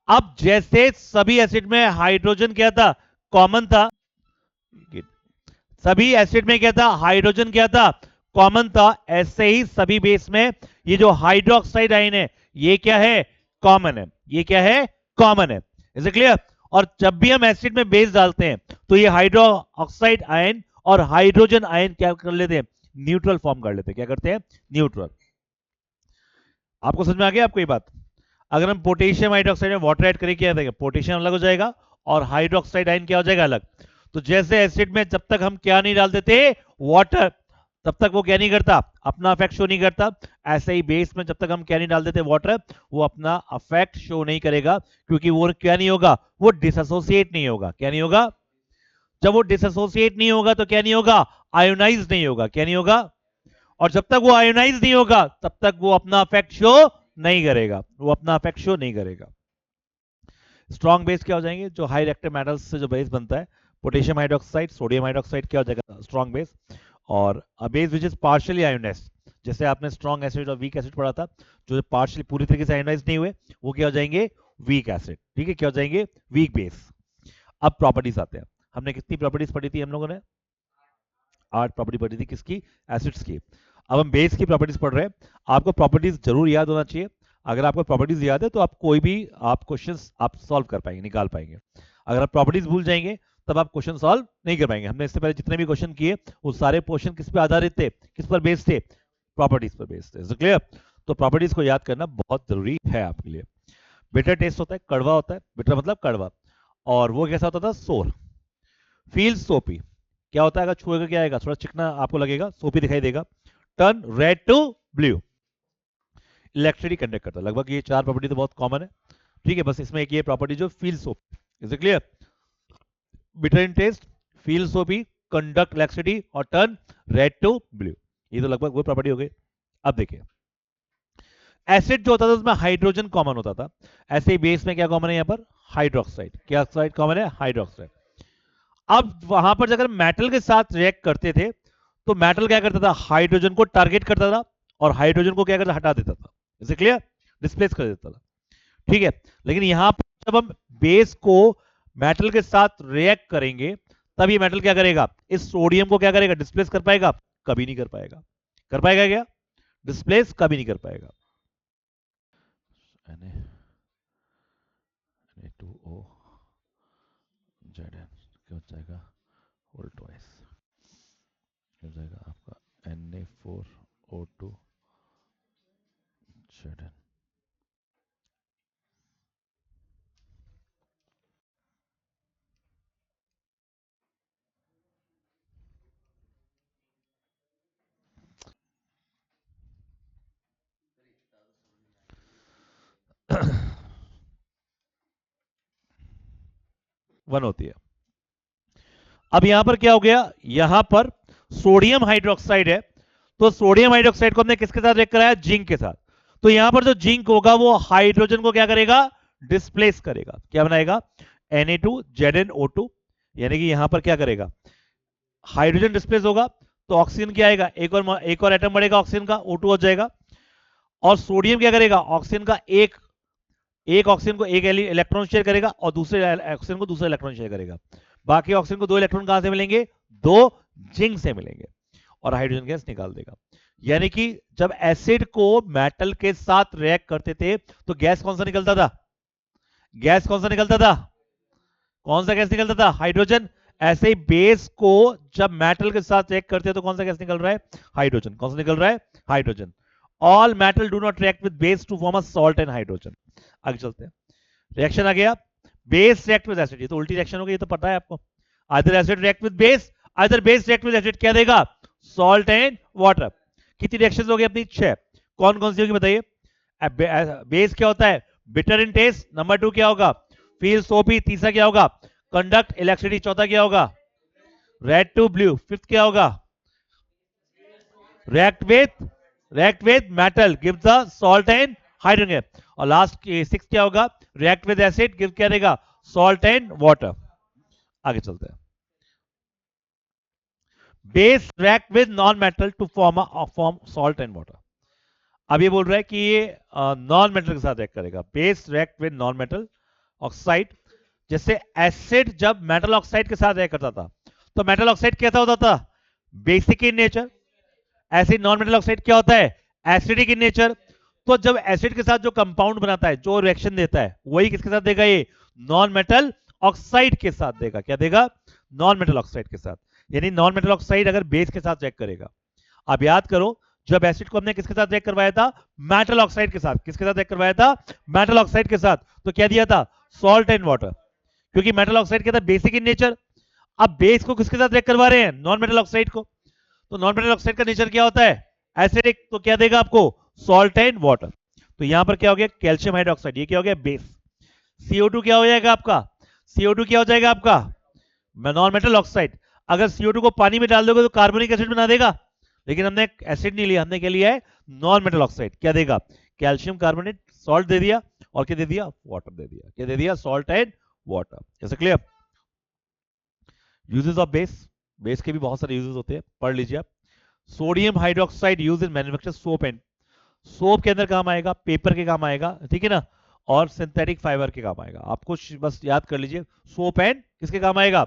अब जैसे सभी एसिड में हाइड्रोजन क्या था, कॉमन था, सभी एसिड में क्या था, हाइड्रोजन क्या था, कॉमन था, ऐसे ही सभी बेस में ये जो हाइड्रोक्साइड आयन है ये क्या है, कॉमन है, ये क्या है, कॉमन है। Is it clear. और जब भी हम एसिड में बेस डालते हैं तो ये हाइड्रोक्साइड आयन और हाइड्रोजन आयन क्या कर लेते हैं, न्यूट्रल फॉर्म कर लेते हैं, क्या करते हैं, न्यूट्रल। आपको समझ में आ गया आपको ये बात। अगर हम पोटेशियम हाइड्रोक्साइड में वाटर ऐड करें क्या हो जाएगा, पोटेशियम अलग हो जाएगा और हाइड्रोक्साइड आयन क्या हो जाएगा, अलग। तो जैसे एसिड में जब तक हम क्या नहीं डालते थे, वाटर, तब तक वो क्या नहीं करता, अपना अफेक्ट शो नहीं करता। ऐसे ही बेस में जब तक हम क्या नहीं डाल देते, वाटर, वो अपना अफेक्ट शो नहीं करेगा, क्योंकि वो क्या नहीं होगा, वो डिसएसोसिएट नहीं होगा। क्या नहीं होगा, जब वो डिसएसोसिएट नहीं होगा तो क्या नहीं होगा, आयोनाइज नहीं होगा। क्या नहीं होगा, और जब तक वो आयोनाइज नहीं होगा तब तक वो अपना अफेक्ट शो नहीं करेगा, वो अपना अफेक्ट शो नहीं करेगा। स्ट्रॉन्ग बेस क्या हो जाएंगे, जो हाई रिएक्टिव मेटल्स से जो बेस बनता है, पोटेशियम हाइड्रोक्साइड, सोडियम हाइड्रोक्साइड क्या हो जाएगा, स्ट्रॉन्ग बेस। और a base which is partially ionised, जैसे आपने स्ट्रॉन्ग एसिड और वीक एसिड पढ़ा था, जो पार्शियली पूरी तरीके से आयोनाइज नहीं हुए वो क्या हो जाएंगे, वीक एसिड, ठीक है, क्या हो जाएंगे, वीक बेस। अब प्रॉपर्टीज आते हैं, हमने कितनी प्रॉपर्टीज पढ़ी थी हम लोगों ने, 8 प्रॉपर्टी पढ़ी थी, किसकी, एसिड्स की। अब हम बेस की प्रॉपर्टीज पढ़ रहे हैं। आपको प्रॉपर्टीज जरूर याद होना चाहिए, अगर आपको प्रॉपर्टीज याद है तो आप कोई भी आप क्वेश्चंस आप सॉल्व कर पाएंगे, निकाल पाएंगे। अगर आप प्रॉपर्टीज भूल जाएंगे तब आप क्वेश्चन सॉल्व नहीं कर पाएंगे। हमने इससे पहले जितने भी क्वेश्चन किए वो सारे क्वेश्चन किस पे आधारित थे, किस पर बेस्ड थे, प्रॉपर्टीज पर बेस्ड थे। क्लियर। तो प्रॉपर्टीज को याद करना बहुत जरूरी है आपके लिए। बिटर टेस्ट होता है, कड़वा होता है, बिटर मतलब कड़वा, और वो कैसा होता था, सोर। फील सोपी, क्या होता है, अगर छुएगा क्या आएगा, थोड़ा चिकना आपको लगेगा, सोपी दिखाई देगा। Turn red to blue, electricity conduct करता है। लगभग ये 4 प्रॉपर्टी तो बहुत कॉमन है, ठीक है। बस इसमें एक ये प्रॉपर्टी जो feel soapy, is it clear. Bitter in taste, feel soapy, conduct electricity और टर्न रेड टू ब्लू, ये तो लगभग वो प्रॉपर्टी हो गई। अब देखिए एसिड जो होता था उसमें हाइड्रोजन कॉमन होता था, ऐसे ही बेस में क्या कॉमन है, यहां पर हाइड्रोक्साइड, क्या ऑक्साइड कॉमन है, हाइड्रोक्साइड। अब वहां पर अगर मेटल के साथ रिएक्ट करते थे तो मेटल क्या करता था, हाइड्रोजन को टारगेट करता था और हाइड्रोजन को क्या करता, हटा देता था। इसे क्लियर, डिस्प्लेस कर देता था, ठीक है। लेकिन यहां पर जब हम बेस को मेटल के साथ रिएक्ट करेंगे तब ये मेटल क्या करेगा, इस सोडियम को क्या करेगा, डिस्प्लेस कर पाएगा, कभी नहीं कर पाएगा। कर पाएगा क्या, डिस्प्लेस कभी नहीं कर पाएगा। Na2O Zn क्या हो जाएगा, होल ट्वाइस हो जाएगा आपका Na4O2 Zn। वन होती है। अब यहां पर क्या हो गया, यहां पर सोडियम हाइड्रोक्साइड है, तो सोडियम हाइड्रोक्साइड को हमने किसके साथ रिएक्ट कराया, जिंक के साथ। तो यहां पर जो जिंक होगा वो हाइड्रोजन को क्या करेगा, डिस्प्लेस करेगा, क्या बनाएगा, Na2ZnO2, यानी कि यहां पर क्या करेगा, हाइड्रोजन डिस्प्लेस होगा तो ऑक्सीजन क्या आएगा, एक और एटम बढ़ेगा ऑक्सीजन का, O2 हो जाएगा। और सोडियम क्या करेगा, ऑक्सीजन का एक एक ऑक्सीजन को एक इलेक्ट्रॉन शेयर करेगा और दूसरे ऑक्सीजन को दूसरा इलेक्ट्रॉन शेयर करेगा। बाकी ऑक्सीजन को 2 इलेक्ट्रॉन कहां से मिलेंगे, 2 जिंक से मिलेंगे, और हाइड्रोजन गैस निकाल देगा। यानी कि जब एसिड को मेटल के साथ रिएक्ट करते थे तो गैस कौन सा निकलता था, गैस कौन सा निकलता था? कौन सा गैस निकलता था? हाइड्रोजन। ऐसे ही बेस को जब मेटल के साथ रिएक्ट करते हैं तो कौन सा गैस निकल रहा है? हाइड्रोजन। कौन सा निकल रहा है? Hydrogen. All metal do not react with base to form a salt and hydrogen. आगे चलते हैं। रिएक्शन आ गया, बेस रिएक्ट विद एसिड, ये तो उल्टी रिएक्शन हो गई, ये तो पता है आपको। Either acid react with base, either base react with acid, क्या देगा? Salt and water. कितनी रिएक्शंस हो गई अपनी? 6। कौन कौन सी होगी बताइए? बेस क्या होता है? Bitter in test. नंबर 2 क्या होगा? फील सोपी। तीसरा क्या होगा? Conduct electricity. चौथा क्या होगा? Red to blue. फिफ्थ क्या होगा? react with metal give the salt and hydrogen। और लास्ट 6 क्या होगा? react with acid give क्या देगा? salt and water। आगे चलते हैं। Base react with non metal to form salt and water. अब ये बोल रहा है कि ये नॉन मेटल के साथ रिएक्ट करेगा। Base react with non metal oxide. जैसे एसिड जब मेटल ऑक्साइड के साथ रिएक्ट करता था तो मेटल ऑक्साइड कैसा होता था? Basic in nature. Acid non metal oxide क्या होता है? Acidic in nature. तो जब एसिड के साथ जो कंपाउंड बनाता है, जो रिएक्शन देता है, वही किसके साथ देगा? ये नॉन मेटल ऑक्साइड के साथ देगा। क्या देगा? नॉन मेटल ऑक्साइड के साथ। यानी नॉन मेटल ऑक्साइड अगर बेस के साथ रिएक्ट करेगा। अब याद करो, जब एसिड को हमने किसके साथ रिएक्ट करवाया था? मेटल ऑक्साइड के साथ। किसके साथ रिएक्ट करवाया था? मेटल ऑक्साइड के साथ। तो क्या दिया था? Salt and water. क्योंकि मेटल ऑक्साइड क्या था? Basic in nature. अब बेस को किसके साथ रिएक्ट करवा रहे हैं? नॉन मेटल ऑक्साइड को। तो नॉन मेटल ऑक्साइड का नेचर क्या होता है? एसिडिक। तो क्या देगा आपको? Salt and water. तो यहां पर क्या हो गया? Calcium hydroxide. ये क्या हो गया? बेस। CO2 क्या हो जाएगा आपका? CO2 क्या हो जाएगा आपका? Non metal oxide. अगर CO2 को पानी में डाल दोगे तो कार्बोनिक एसिड बना देगा, लेकिन हमने एसिड नहीं लिया, हमने क्या लिया है? Non metal oxide. क्या देगा? Calcium carbonate. सॉल्ट दे दिया, और क्या दे दिया? वाटर दे दिया। क्या दे दिया? Salt and water. कैसे? Clear? Uses of base. Base के भी बहुत सारे यूजेस होते हैं, पढ़ लीजिए आप। Sodium hydroxide use in manufacture soap and. Soap के अंदर काम आएगा, पेपर के काम आएगा, ठीक है ना, और सिंथेटिक फाइबर के काम आएगा। आपको बस याद कर लीजिए, सोप एंड किसके काम आएगा?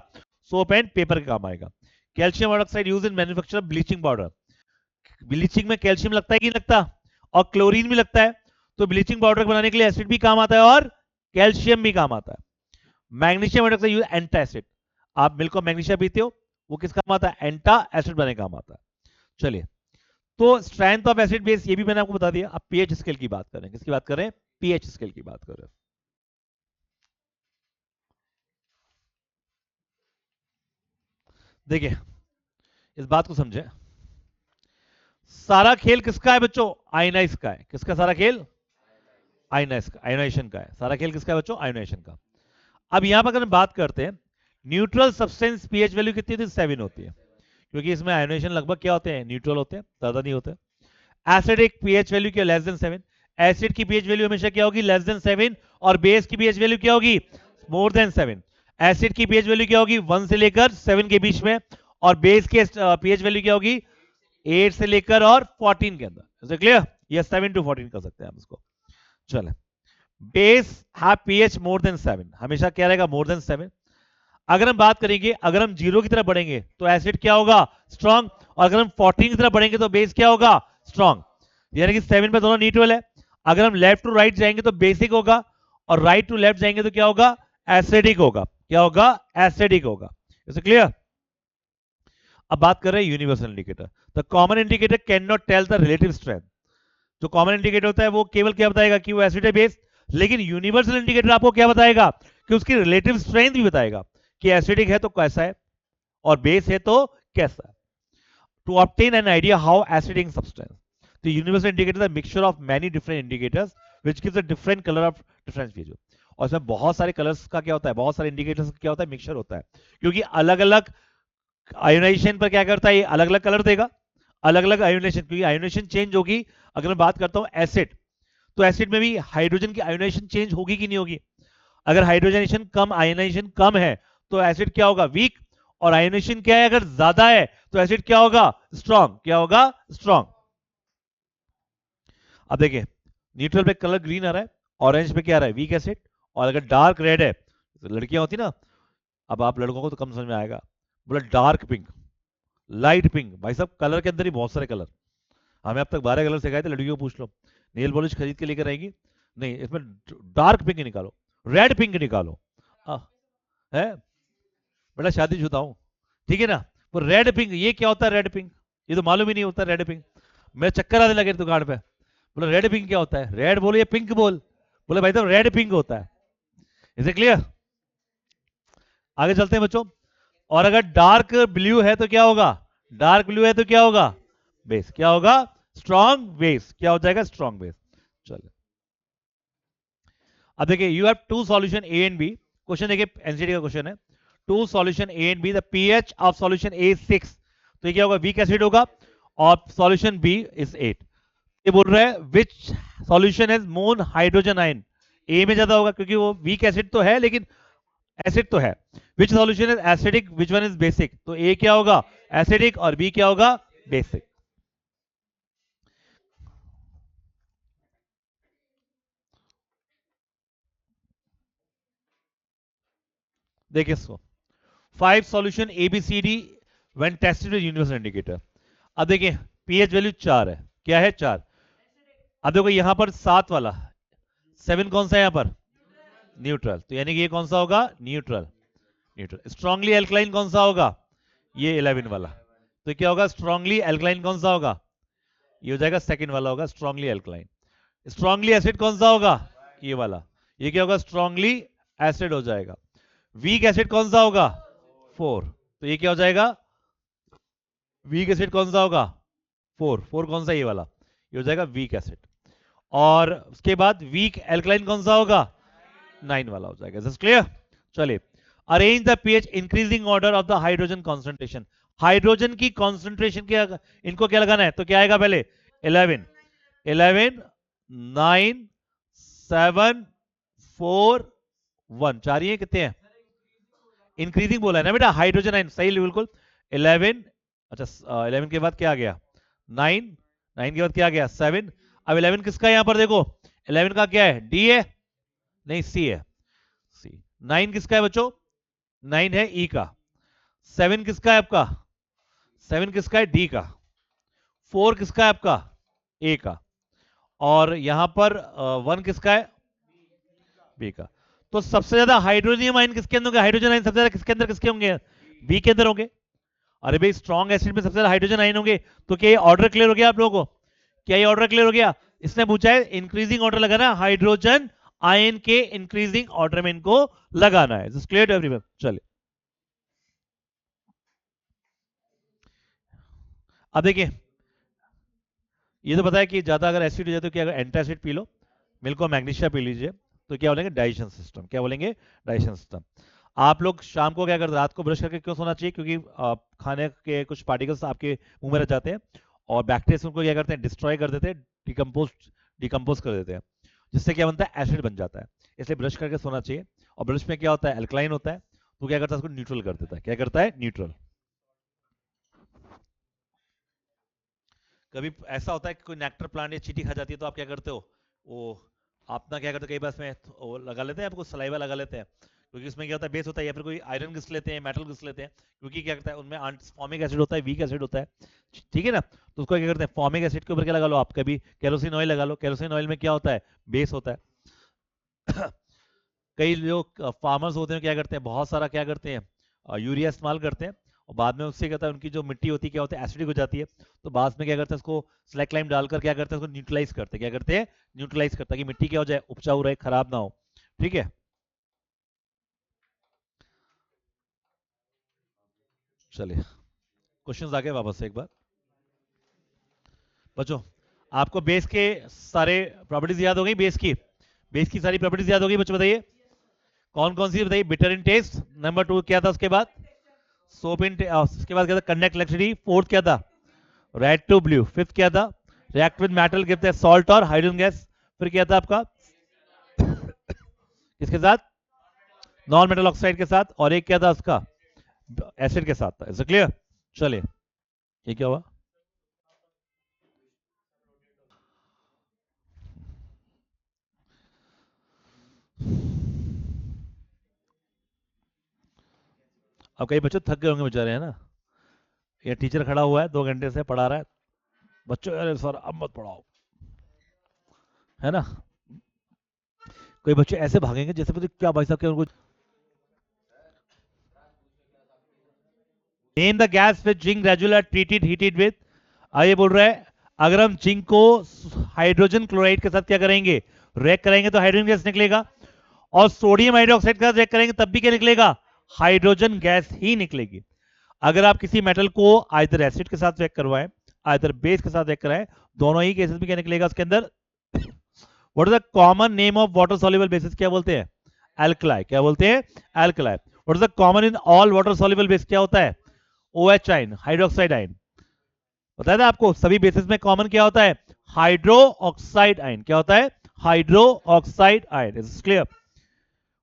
सोप एंड पेपर के काम आएगा। Calcium hydroxide use in manufacture bleaching powder. Bleaching में कैल्शियम लगता है कि नहीं लगता? और क्लोरीन भी लगता है। तो ब्लीचिंग पाउडर बनाने के लिए एसिड भी काम आता है और कैल्शियम भी काम आता है। Magnesium hydroxide use antacid. आप मिल्क और मैग्नीशियम पीते हो, वो किस काम आता है? एंटा एसिड बनाने काम आता है। चलिए, तो स्ट्रेंथ ऑफ एसिड बेस ये भी मैंने आपको बता दिया। अब पीएच स्केल की बात करें। किसकी बात करें? पीएच स्केल की बात करें। देखिए, इस बात को समझे। सारा खेल किसका है बच्चों? आयनाइज का है। किसका सारा खेल? आयनाइज का, आयनाइजेशन का है। सारा खेल किसका है बच्चों? आयनाइजेशन का। अब यहां पर अगर हम बात करते हैं, न्यूट्रल सब्सटेंस पीएच वैल्यू कितनी होती है? 7 होती है, क्योंकि इसमें आयनाइजेशन लगभग क्या होते हैं? न्यूट्रल होते हैं, ज्यादा नहीं होते। एसिडिक पीएच वैल्यू क्या? Less than 7। एसिड की पीएच वैल्यू हमेशा क्या होगी? Less than 7। और बेस की पीएच वैल्यू क्या होगी? More than 7। एसिड की पीएच वैल्यू क्या होगी? 1 से लेकर 7 के बीच में। और बेस की पीएच वैल्यू क्या होगी? 8 से लेकर और 14 के अंदर। क्लियर? ये 7 to 14 कर सकते हैं हम इसको। चले, base have pH more than 7, हमेशा क्या रहेगा? More than 7। अगर हम बात करेंगे, अगर हम 0 की तरफ बढ़ेंगे तो एसिड क्या होगा? स्ट्रॉन्ग। और अगर हम 14 की तरफ बढ़ेंगे तो बेस क्या होगा? स्ट्रॉन्ग। यानी कि 7 पे दोनों न्यूट्रल है। अगर हम लेफ्ट टू राइट जाएंगे तो बेसिक होगा, और राइट टू लेफ्ट जाएंगे तो क्या होगा? एसिडिक होगा। क्या होगा? एसिडिक होगा। इसे क्लियर? अब बात कर रहे हैं universal indicator. The common indicator can not tell the relative strength. जो कॉमन इंडिकेटर होता है वो केवल क्या बताएगा? कि वो एसिड है, बेस। लेकिन यूनिवर्सल इंडिकेटर आपको क्या बताएगा? कि उसकी रिलेटिव स्ट्रेंथ भी बताएगा, कि एसिडिक है तो कैसा है, और बेस है तो कैसा है। To obtain an idea how acidic substance, the universal indicator the mixture of many different indicators which gives a different colour of different feature. और इसमें बहुत सारे कलर्स का क्या होता है? बहुत सारे इंडिकेटर्स का क्या होता है? मिक्सचर होता है। क्योंकि अलग अलग आयोनाइजेशन पर क्या करता है? ये अलग अलग कलर देगा। अलग अलग आयोनाइजेशन, क्योंकि आयोनाइजेशन चेंज होगी। अगर मैं बात करता हूं एसिड, तो एसिड में भी हाइड्रोजन की आयोनाइजेशन चेंज होगी कि नहीं होगी? अगर हाइड्रोजनेशन कम, आयोनाइजेशन कम है, तो एसिड क्या होगा? वीक। और आयोनाइजेशन क्या है? अगर ज्यादा है तो एसिड क्या होगा? स्ट्रॉन्ग। क्या होगा? स्ट्रॉन्ग। अब देखिए, न्यूट्रल पे कलर ग्रीन आ रहा है, ऑरेंज पे क्या आ रहा है? Weak acid. और अगर डार्क रेड है, तो लड़कियां होती ना, अब आप लड़कों को तो कम समझ में आएगा, बोला डार्क पिंक, लाइट पिंक। भाई साहब, कलर के अंदर ही बहुत सारे कलर। हमें अब तक 12 कलर सिखाए थे, लड़कियों को पूछ लो। नेल पॉलिश खरीद के लेकर आएगी, नहीं इसमें डार्क पिंक निकालो, रेड पिंक निकालो। आ, है बड़ा शादीशुदा हूं, ठीक है ना। वो रेड पिंक, ये क्या होता है रेड पिंक? ये तो मालूम ही नहीं होता रेड पिंक। मेरे चक्कर आने लगे दुकान पे, बोले रेड पिंक क्या होता है? रेड बोलो या पिंक बोल? बोले भाई तो रेड पिंक होता है। Is clear? आगे चलते हैं बच्चों। और अगर डार्क ब्लू है तो क्या होगा? डार्क ब्लू है तो क्या होगा? बेस। क्या होगा? Strong base. क्या हो जाएगा? Strong base. चलो अब देखिए, you have two solution A and B. Question देखिए, एनसीडी का क्वेश्चन है। Two solution A and B, the pH of solution A 6, तो ये क्या होगा? वीक एसिड होगा। और सॉल्यूशन बी इज 8। ये बोल रहा है which solution has more hydrogen ion? A में ज्यादा होगा क्योंकि वो वीक एसिड तो है लेकिन एसिड तो है। Which solution is acidic, which one is basic? तो ए क्या होगा? एसिडिक, और बी क्या होगा? बेसिक। देखिए इसको, 5 solution A B C D when tested with universal indicator. अब देखिए, पीएच वैल्यू 4 है। क्या है? 4। अब देखो यहां पर 7 वाला 7 कौन सा है? यहां पर न्यूट्रल, तो यानी कि ये कौन सा होगा? न्यूट्रल। न्यूट्रल। स्ट्रांगली एल्कलाइन कौन सा होगा? ये 11 वाला। तो क्या होगा? स्ट्रांगली एल्कलाइन कौन सा होगा? ये हो जाएगा सेकंड वाला होगा, स्ट्रांगली एल्कलाइन। स्ट्रांगली एसिड कौन सा होगा? ये वाला। ये क्या होगा? स्ट्रांगली एसिड हो जाएगा। वीक एसिड कौन सा होगा? 4। तो ये क्या हो जाएगा? वीक एसिड कौन सा होगा? 4। 4 कौन सा? ये वाला। ये हो जाएगा वीक एसिड। और उसके बाद वीक एल्कलाइन कौन सा होगा? 9 वाला हो जाएगा। Is clear? चलिए, arrange the pH increasing order of the hydrogen concentration. Hydrogen की कॉन्सेंट्रेशन क्या, इनको क्या लगाना है? तो क्या आएगा पहले? 11, 11, 9, 7, 4, 1। चार ही है, कितने हैं? इंक्रीजिंग बोला है ना बेटा, हाइड्रोजन आयन सही बिल्कुल। 11, अच्छा 11 के बाद क्या आ गया? 9, 9 के बाद क्या आ गया? 7। अब 11 किसका है? यहां पर देखो 11 का क्या है? डी है? नहीं, सी है। सी। 9 किसका है बच्चों? 9 है ई का। 7 किसका है आपका? 7 किसका है? डी का। 4 किसका है आपका? ए का। और यहां पर 1 किसका है? बी का। तो सबसे ज्यादा हाइड्रोनियम आयन किसके अंदर होंगे? हाइड्रोजन आयन सबसे ज्यादा किसके अंदर, किसके होंगे? बी के अंदर होंगे। अरे भाई, स्ट्रॉन्ग एसिड में सबसे ज्यादा हाइड्रोजन आयन होंगे। तो क्या ये ऑर्डर क्लियर हो गया आप लोगों को? क्या ये ऑर्डर क्लियर हो गया? इसने पूछा है इंक्रीजिंग ऑर्डर लगाना, हाइड्रोजन आयन के इंक्रीजिंग ऑर्डर में इनको लगाना है। Clear to everyone? चलिए अब देखिए, ये तो पता है कि ज्यादा अगर एसिड हो जाए तो क्या, एंटासिड पी लो, मिल्क और मैग्नीशिया पी लीजिए, तो क्या बोलेंगे? Digestion system. क्या बोलेंगे? Digestion system. आप लोग शाम को क्या करते हैं? रात को ब्रश करके क्यों सोना चाहिए? क्योंकि खाने के कुछ पार्टिकल्स आपके मुंह में रह जाते हैं और बैक्टीरिया उनको क्या करते हैं? डिस्ट्रॉय कर देते हैं, डिकम्पोज डिकम्पोज कर देते हैं, जिससे क्या बनता है? एसिड बन जाता है। इसलिए ब्रश करके सोना चाहिए। और ब्रश में क्या होता है? एल्कलाइन होता है, तो क्या करता है? उसको न्यूट्रल कर देता है। क्या करता है? न्यूट्रल। कभी ऐसा होता है कि कोई नेक्टर प्लांट या चींटी खा जाती है तो आप क्या करते हो? वो अपना क्या करते हो? कई बार इसमें वो लगा लेते हैं, आपको सलाइवा लगा लेते हैं, क्योंकि उसमें क्या होता है? बेस होता है, या फिर कोई आयरन घिस लेते हैं, मेटल घिस लेते हैं, क्योंकि क्या करता है? उनमें फॉर्मिक एसिड होता है, वीक एसिड होता है, ठीक है ना। तो उसको क्या करते हैं? फॉर्मिक एसिड के ऊपर क्या लगा लो आप? कभी केरोसिन ऑयल लगा लो। केरोसिन ऑयल में क्या होता है? बेस होता है। कई लोग फार्मर्स होते हैं, क्या करते हैं? बहुत सारा क्या करते हैं? यूरिया इस्तेमाल करते हैं, और बाद में उससे क्या होता है? उनकी जो मिट्टी होती है क्या होता है? एसिडिक हो जाती है। तो बाद में क्या करते हैं? उसको स्लैक लाइम डालकर क्या करते हैं? उसको न्यूट्रलाइज करते हैं। क्या करते हैं? न्यूट्रलाइज करते हैं कि मिट्टी क्या हो जाए? उपजाऊ रहे, खराब ना हो। ठीक है, चलिए क्वेश्चंस आगे वापस से एक बार। बच्चों, आपको बेस के सारे प्रॉपर्टीज याद हो गई? बेस की सारी प्रॉपर्टीज याद हो गई बच्चों? बताइए कौन कौन सी बताइए। बिटर इन टेस्ट, नंबर 2 क्या था? उसके बाद सोप इन, उसके बाद क्या था? Conduct electricity. फोर्थ क्या था? Red to blue. फिफ्थ क्या था? React with metal, give salt और हाइड्रोजन गैस। फिर क्या था आपका? किसके साथ? नॉन मेटल ऑक्साइड के साथ। और एक क्या था उसका? एसिड के साथ था। Is clear? चलिए, ये क्या हुआ? अब कई बच्चों थक गए होंगे बेचारे, है ना। ये टीचर खड़ा हुआ है 2 घंटे से पढ़ा रहा है, बच्चों अरे सर अब मत पढ़ाओ, है ना। कोई बच्चे ऐसे भागेंगे जैसे पता क्या भाई साहब, क्या उनको name the gas which zinc gradual treated heated with. आइए बोल रहा है, अगर हम जिंक को हाइड्रोजन क्लोराइड के साथ क्या करेंगे, रिएक्ट करेंगे तो हाइड्रोजन गैस निकलेगा, और सोडियम हाइड्रोक्साइड के साथ रिएक्ट करेंगे तब भी क्या निकलेगा, हाइड्रोजन गैस ही निकलेगी। अगर आप किसी मेटल को आइदर एसिड के साथ रिएक्ट करवाएं, आइदर बेस के साथ रिएक्ट कराएं, दोनों ही केसेस में क्या निकलेगा उसके अंदर, what is the common name of water soluble basis, क्या बोलते हैं, एल्कलाई। क्या बोलते हैं, alkali. What is the common in all water soluble base, क्या होता है, OH आयन, हाइड्रोक्साइड आयन। बताया था आपको सभी बेसिस में कॉमन क्या होता है, हाइड्रो ऑक्साइड आयन। क्या होता है, hydro oxide ion. Is clear.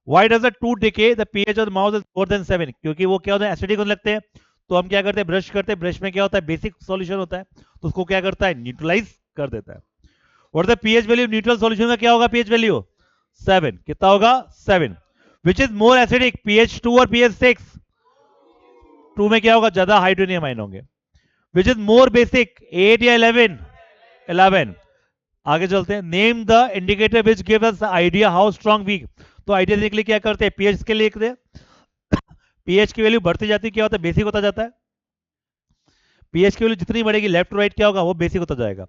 Why does the tooth decay the pH of the mouth is more than 7, क्योंकि वो क्या होता है, एसिडिक होने लगते हैं। तो हम क्या करते हैं, ब्रश करते हैं, ब्रश में क्या होता है, बेसिक सॉल्यूशन होता है, तो उसको क्या करता है, न्यूट्रलाइज कर देता है। What the pH value neutral solution का, क्या होगा पीएच वैल्यू, 7। कितना होगा, 7। Which is more acidic, pH2 और pH6। 2 में क्या होगा, ज्यादा हाइड्रोनियम आयन होंगे। विच इज मोर बेसिक, 8 या 11, 11। आगे चलते हैं, name the indicator which give us idea how strong week. तो आइडिया देने के लिए क्या करते हैं, पीएच के लिए लिखते हैं। पीएच की वैल्यू बढ़ती जाती है, क्या होता है, बेसिक होता जाता है। पीएच की वैल्यू जितनी बढ़ेगी लेफ्ट टू राइट क्या होगा, वो बेसिक होता जाएगा।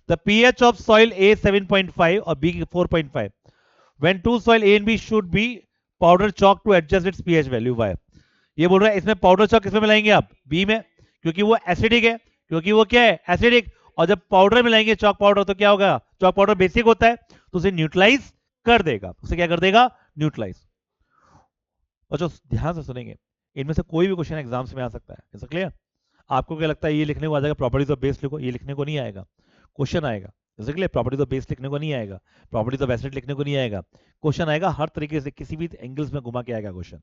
The pH of soil A 7.5 और B 4.5, when two soil A and B should be powder chalk to adjust its pH value. Why, ये बोल रहा है इसमें पाउडर चॉक किसमें मिलाएंगे आप, बी में, क्योंकि वो एसिडिक है, क्योंकि वो क्या है, एसिडिक। और जब पाउडर मिलाएंगे चॉक पाउडर तो क्या होगा, चॉक पाउडर बेसिक होता है तो उसे न्यूट्रलाइज कर देगा, उसे क्या कर देगा, न्यूट्रलाइज। बच्चों ध्यान से सुनेंगे, इनमें से कोई भी क्वेश्चन एग्जाम्स में आ सकता है, ऐसा क्लियर। आपको क्या लगता है ये लिखने को आ जाएगा, प्रॉपर्टीज ऑफ बेस लिखो, ये लिखने को नहीं आएगा, क्वेश्चन आएगा। जैसे कि प्रॉपर्टीज ऑफ बेस लिखने को नहीं आएगा, प्रॉपर्टीज ऑफ एसिड लिखने को नहीं आएगा, क्वेश्चन आएगा हर तरीके से, किसी भी एंगल्स में घुमा के आएगा क्वेश्चन।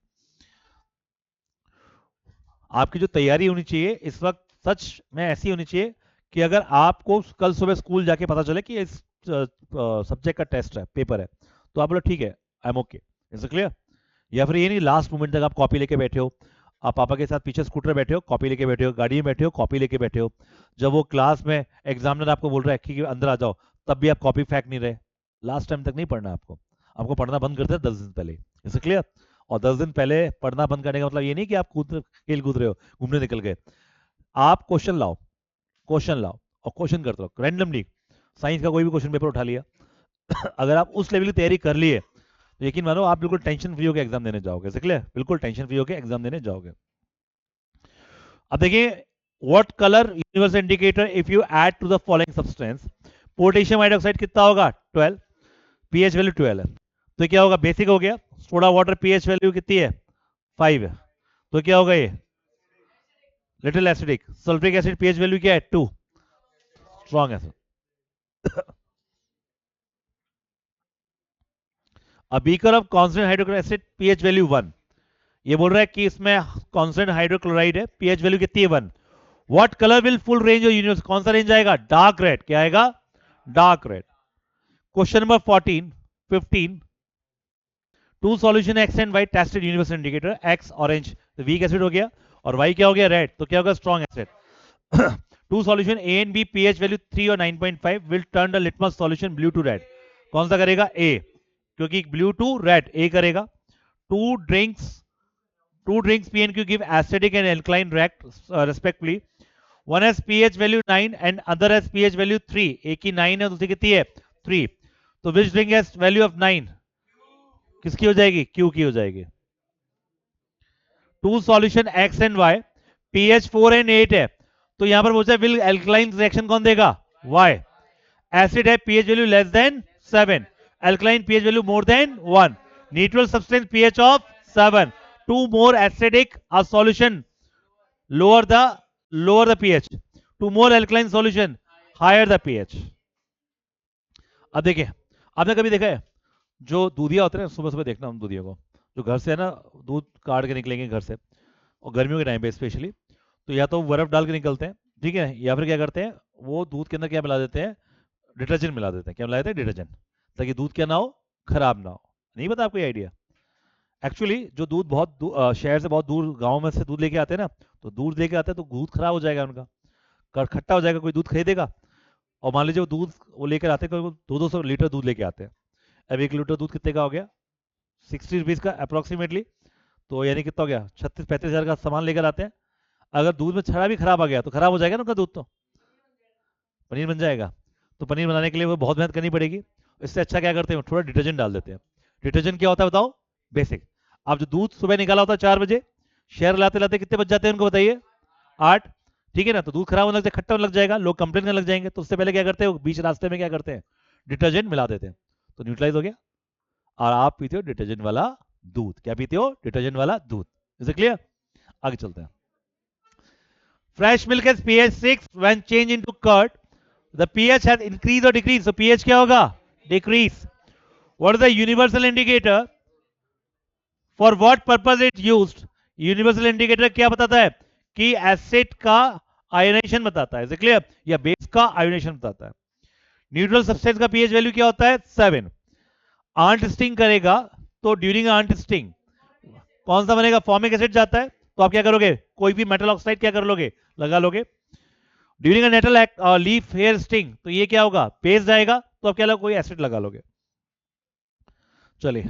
आपकी जो तैयारी होनी चाहिए इस वक्त सच में ऐसी होनी चाहिए कि अगर आपको कल सुबह स्कूल जाके पता चले कि इस सब्जेक्ट का टेस्ट है, पेपर है, तो आप बोलो ठीक है, I am okay. Is clear. या फिर ये नहीं लास्ट मोमेंट तक आप कॉपी लेके बैठे हो, आप पापा के साथ पीछे स्कूटर बैठे हो, कॉपी लेके बैठे हो, गाड़ी में बैठे हो, कॉपी लेके बैठे हो, जब वो क्लास में एग्जामिनर आपको बोल रहा है कि अंदर आ जाओ, तब भी आप कॉपी फेंक नहीं रहे। लास्ट टाइम तक नहीं पढ़ना आपको, आपको पढ़ना बंद करते हैं 10 दिन पहले। Is clear. और 10 दिन पहले पढ़ना बंद करने का मतलब ये नहीं कि आप खेल कूद रहे हो, घूमने निकल गए। आप क्वेश्चन लाओ, क्वेश्चन लाओ और क्वेश्चन करते रहो रैंडमली। साइंस का कोई भी क्वेश्चन पेपर उठा लिया अगर आप उस लेवल की तैयारी कर लिए तो यकीन मानो आप बिल्कुल टेंशन फ्री होकर एग्जाम देने जाओगे। क्लियर, बिल्कुल टेंशन फ्री होकर एग्जाम देने जाओगे। अब देखिए, what colour universal indicator if you add to the following substance. Potassium hydroxide कितना होगा, 12, पीएच वैल्यू 12 है, तो क्या होगा, बेसिक हो गया। सोडा वाटर पीएच वैल्यू कितनी है, 5 है, तो क्या होगा ये, little acidic. Sulphuric acid pH value क्या है, 2, स्ट्रॉन्ग है। A beaker of constant hydrochloric acid pH value 1, ये बोल रहा है कि इसमें कांस्टेंट हाइड्रोक्लोराइड है, पीएच वैल्यू कितनी है, 1। What colour will full range of universe, कौन सा रेंज आएगा, डार्क रेड। क्या आएगा, dark red. Question number 15 two solution X and Y tested universal indicator, X orange तो वीक एसिड हो गया, और वाई क्या हो गया, रेड, तो क्या होगा, strong acid. Two solution A and B pH value 3 और 9.5 will turn the litmus solution blue to red, कौन सा करेगा, ए, क्योंकि ब्लू टू रेड ए करेगा। Two drinks P and Q give acidic and alkaline respectively. One has pH value 9 and other has pH value 3. एक की 9 है, दूसरी कितनी है, 3। तो which drink has value of 9, किसकी हो जाएगी, Q की हो जाएगी। Two solution X and Y pH 4 and 8 है, तो यहां पर पूछा है will alkaline रिएक्शन कौन देगा, Y। एसिड है, pH value less than 7, alkaline pH value more than 1, neutral substance pH of 7, two more acidic a solution lower the pH, two more alkaline solution higher the pH। अब देखिए, आपने कभी देखा है जो दूधिया होते हैं, सुबह सुबह देखना उन दूधियों को, जो घर से है ना दूध काट के निकलेंगे घर से, और गर्मियों के टाइम पे स्पेशली, तो या तो बर्फ डाल के निकलते हैं, ठीक है, या फिर क्या करते हैं, वो दूध के अंदर क्या मिला देते हैं, डिटर्जेंट मिला देते हैं। क्या मिला देते हैं, डिटर्जेंट, ताकि दूध क्या ना हो, खराब ना हो। नहीं पता आपको ये आइडिया। एक्चुअली जो दूध बहुत शहर से बहुत दूर गांव में से दूध लेके आते हैं ना, तो दूध लेके आते हैं तो दूध खराब हो जाएगा उनका, खट्टा हो जाएगा, कोई दूध खरीदेगा। और मान लीजिए वो दूध वो लेकर आते हैं, 200 लीटर दूध लेके आते हैं, अब 1 लीटर दूध कितने का हो गया? 60 रुपीज का अप्रोक्सीमेटली। तो यानी कितना हो गया? 36-35 हजार का सामान लेकर आते हैं। अगर दूध में छड़ा भी खराब आ गया तो खराब हो जाएगा ना उनका दूध, तो पनीर बन जाएगा। तो पनीर बनाने के लिए वो बहुत मेहनत करनी पड़ेगी। इससे अच्छा क्या करते हैं, थोड़ा डिटर्जेंट डाल देते हैं। डिटर्जेंट क्या होता है बताओ? बेसिक। आप जो दूध सुबह निकाला होता है 4 बजे, शहर लाते लाते कितने बज जाते हैं उनको बताइए? 8। ठीक है ना? तो दूध खराब होने लग जाए, खट्टा होने लग जाएगा, लोग कंप्लेन करने लग जाएंगे। तो उससे पहले क्या करते हैं, बीच रास्ते में क्या करते हैं, डिटर्जेंट मिला देते हैं। तो न्यूट्रलाइज हो गया और आप पीते हो डिटर्जेंट वाला दूध। क्या पीते हो? डिटर्जेंट वाला दूध। Is it clear? आगे चलते हैं। Fresh milk has pH 6 when changed into curd. The pH has increased or decreased. So pH क्या होगा? Decrease. What is the universal indicator? For what purpose it used? Universal indicator क्या बताता है? कि acid का आयोनाइजेशन बताता है। Clear? या बेस का आयोनाइजेशन बताता है। न्यूट्रल सब्सटेंस का पीएच वैल्यू क्या होता है? 7। आंट स्टिंग करेगा तो ड्यूरिंग आंट स्टिंग कौन सा बनेगा? फॉर्मिक एसिड जाता है। तो आप क्या करोगे? कोई भी मेटल ऑक्साइड क्या कर लोगे? लगा लोगे। During nettle leaf hair sting तो ये क्या होगा? पेस्ट जाएगा। तो आप क्या लगा? कोई एसिड लगा लोगे। चलिए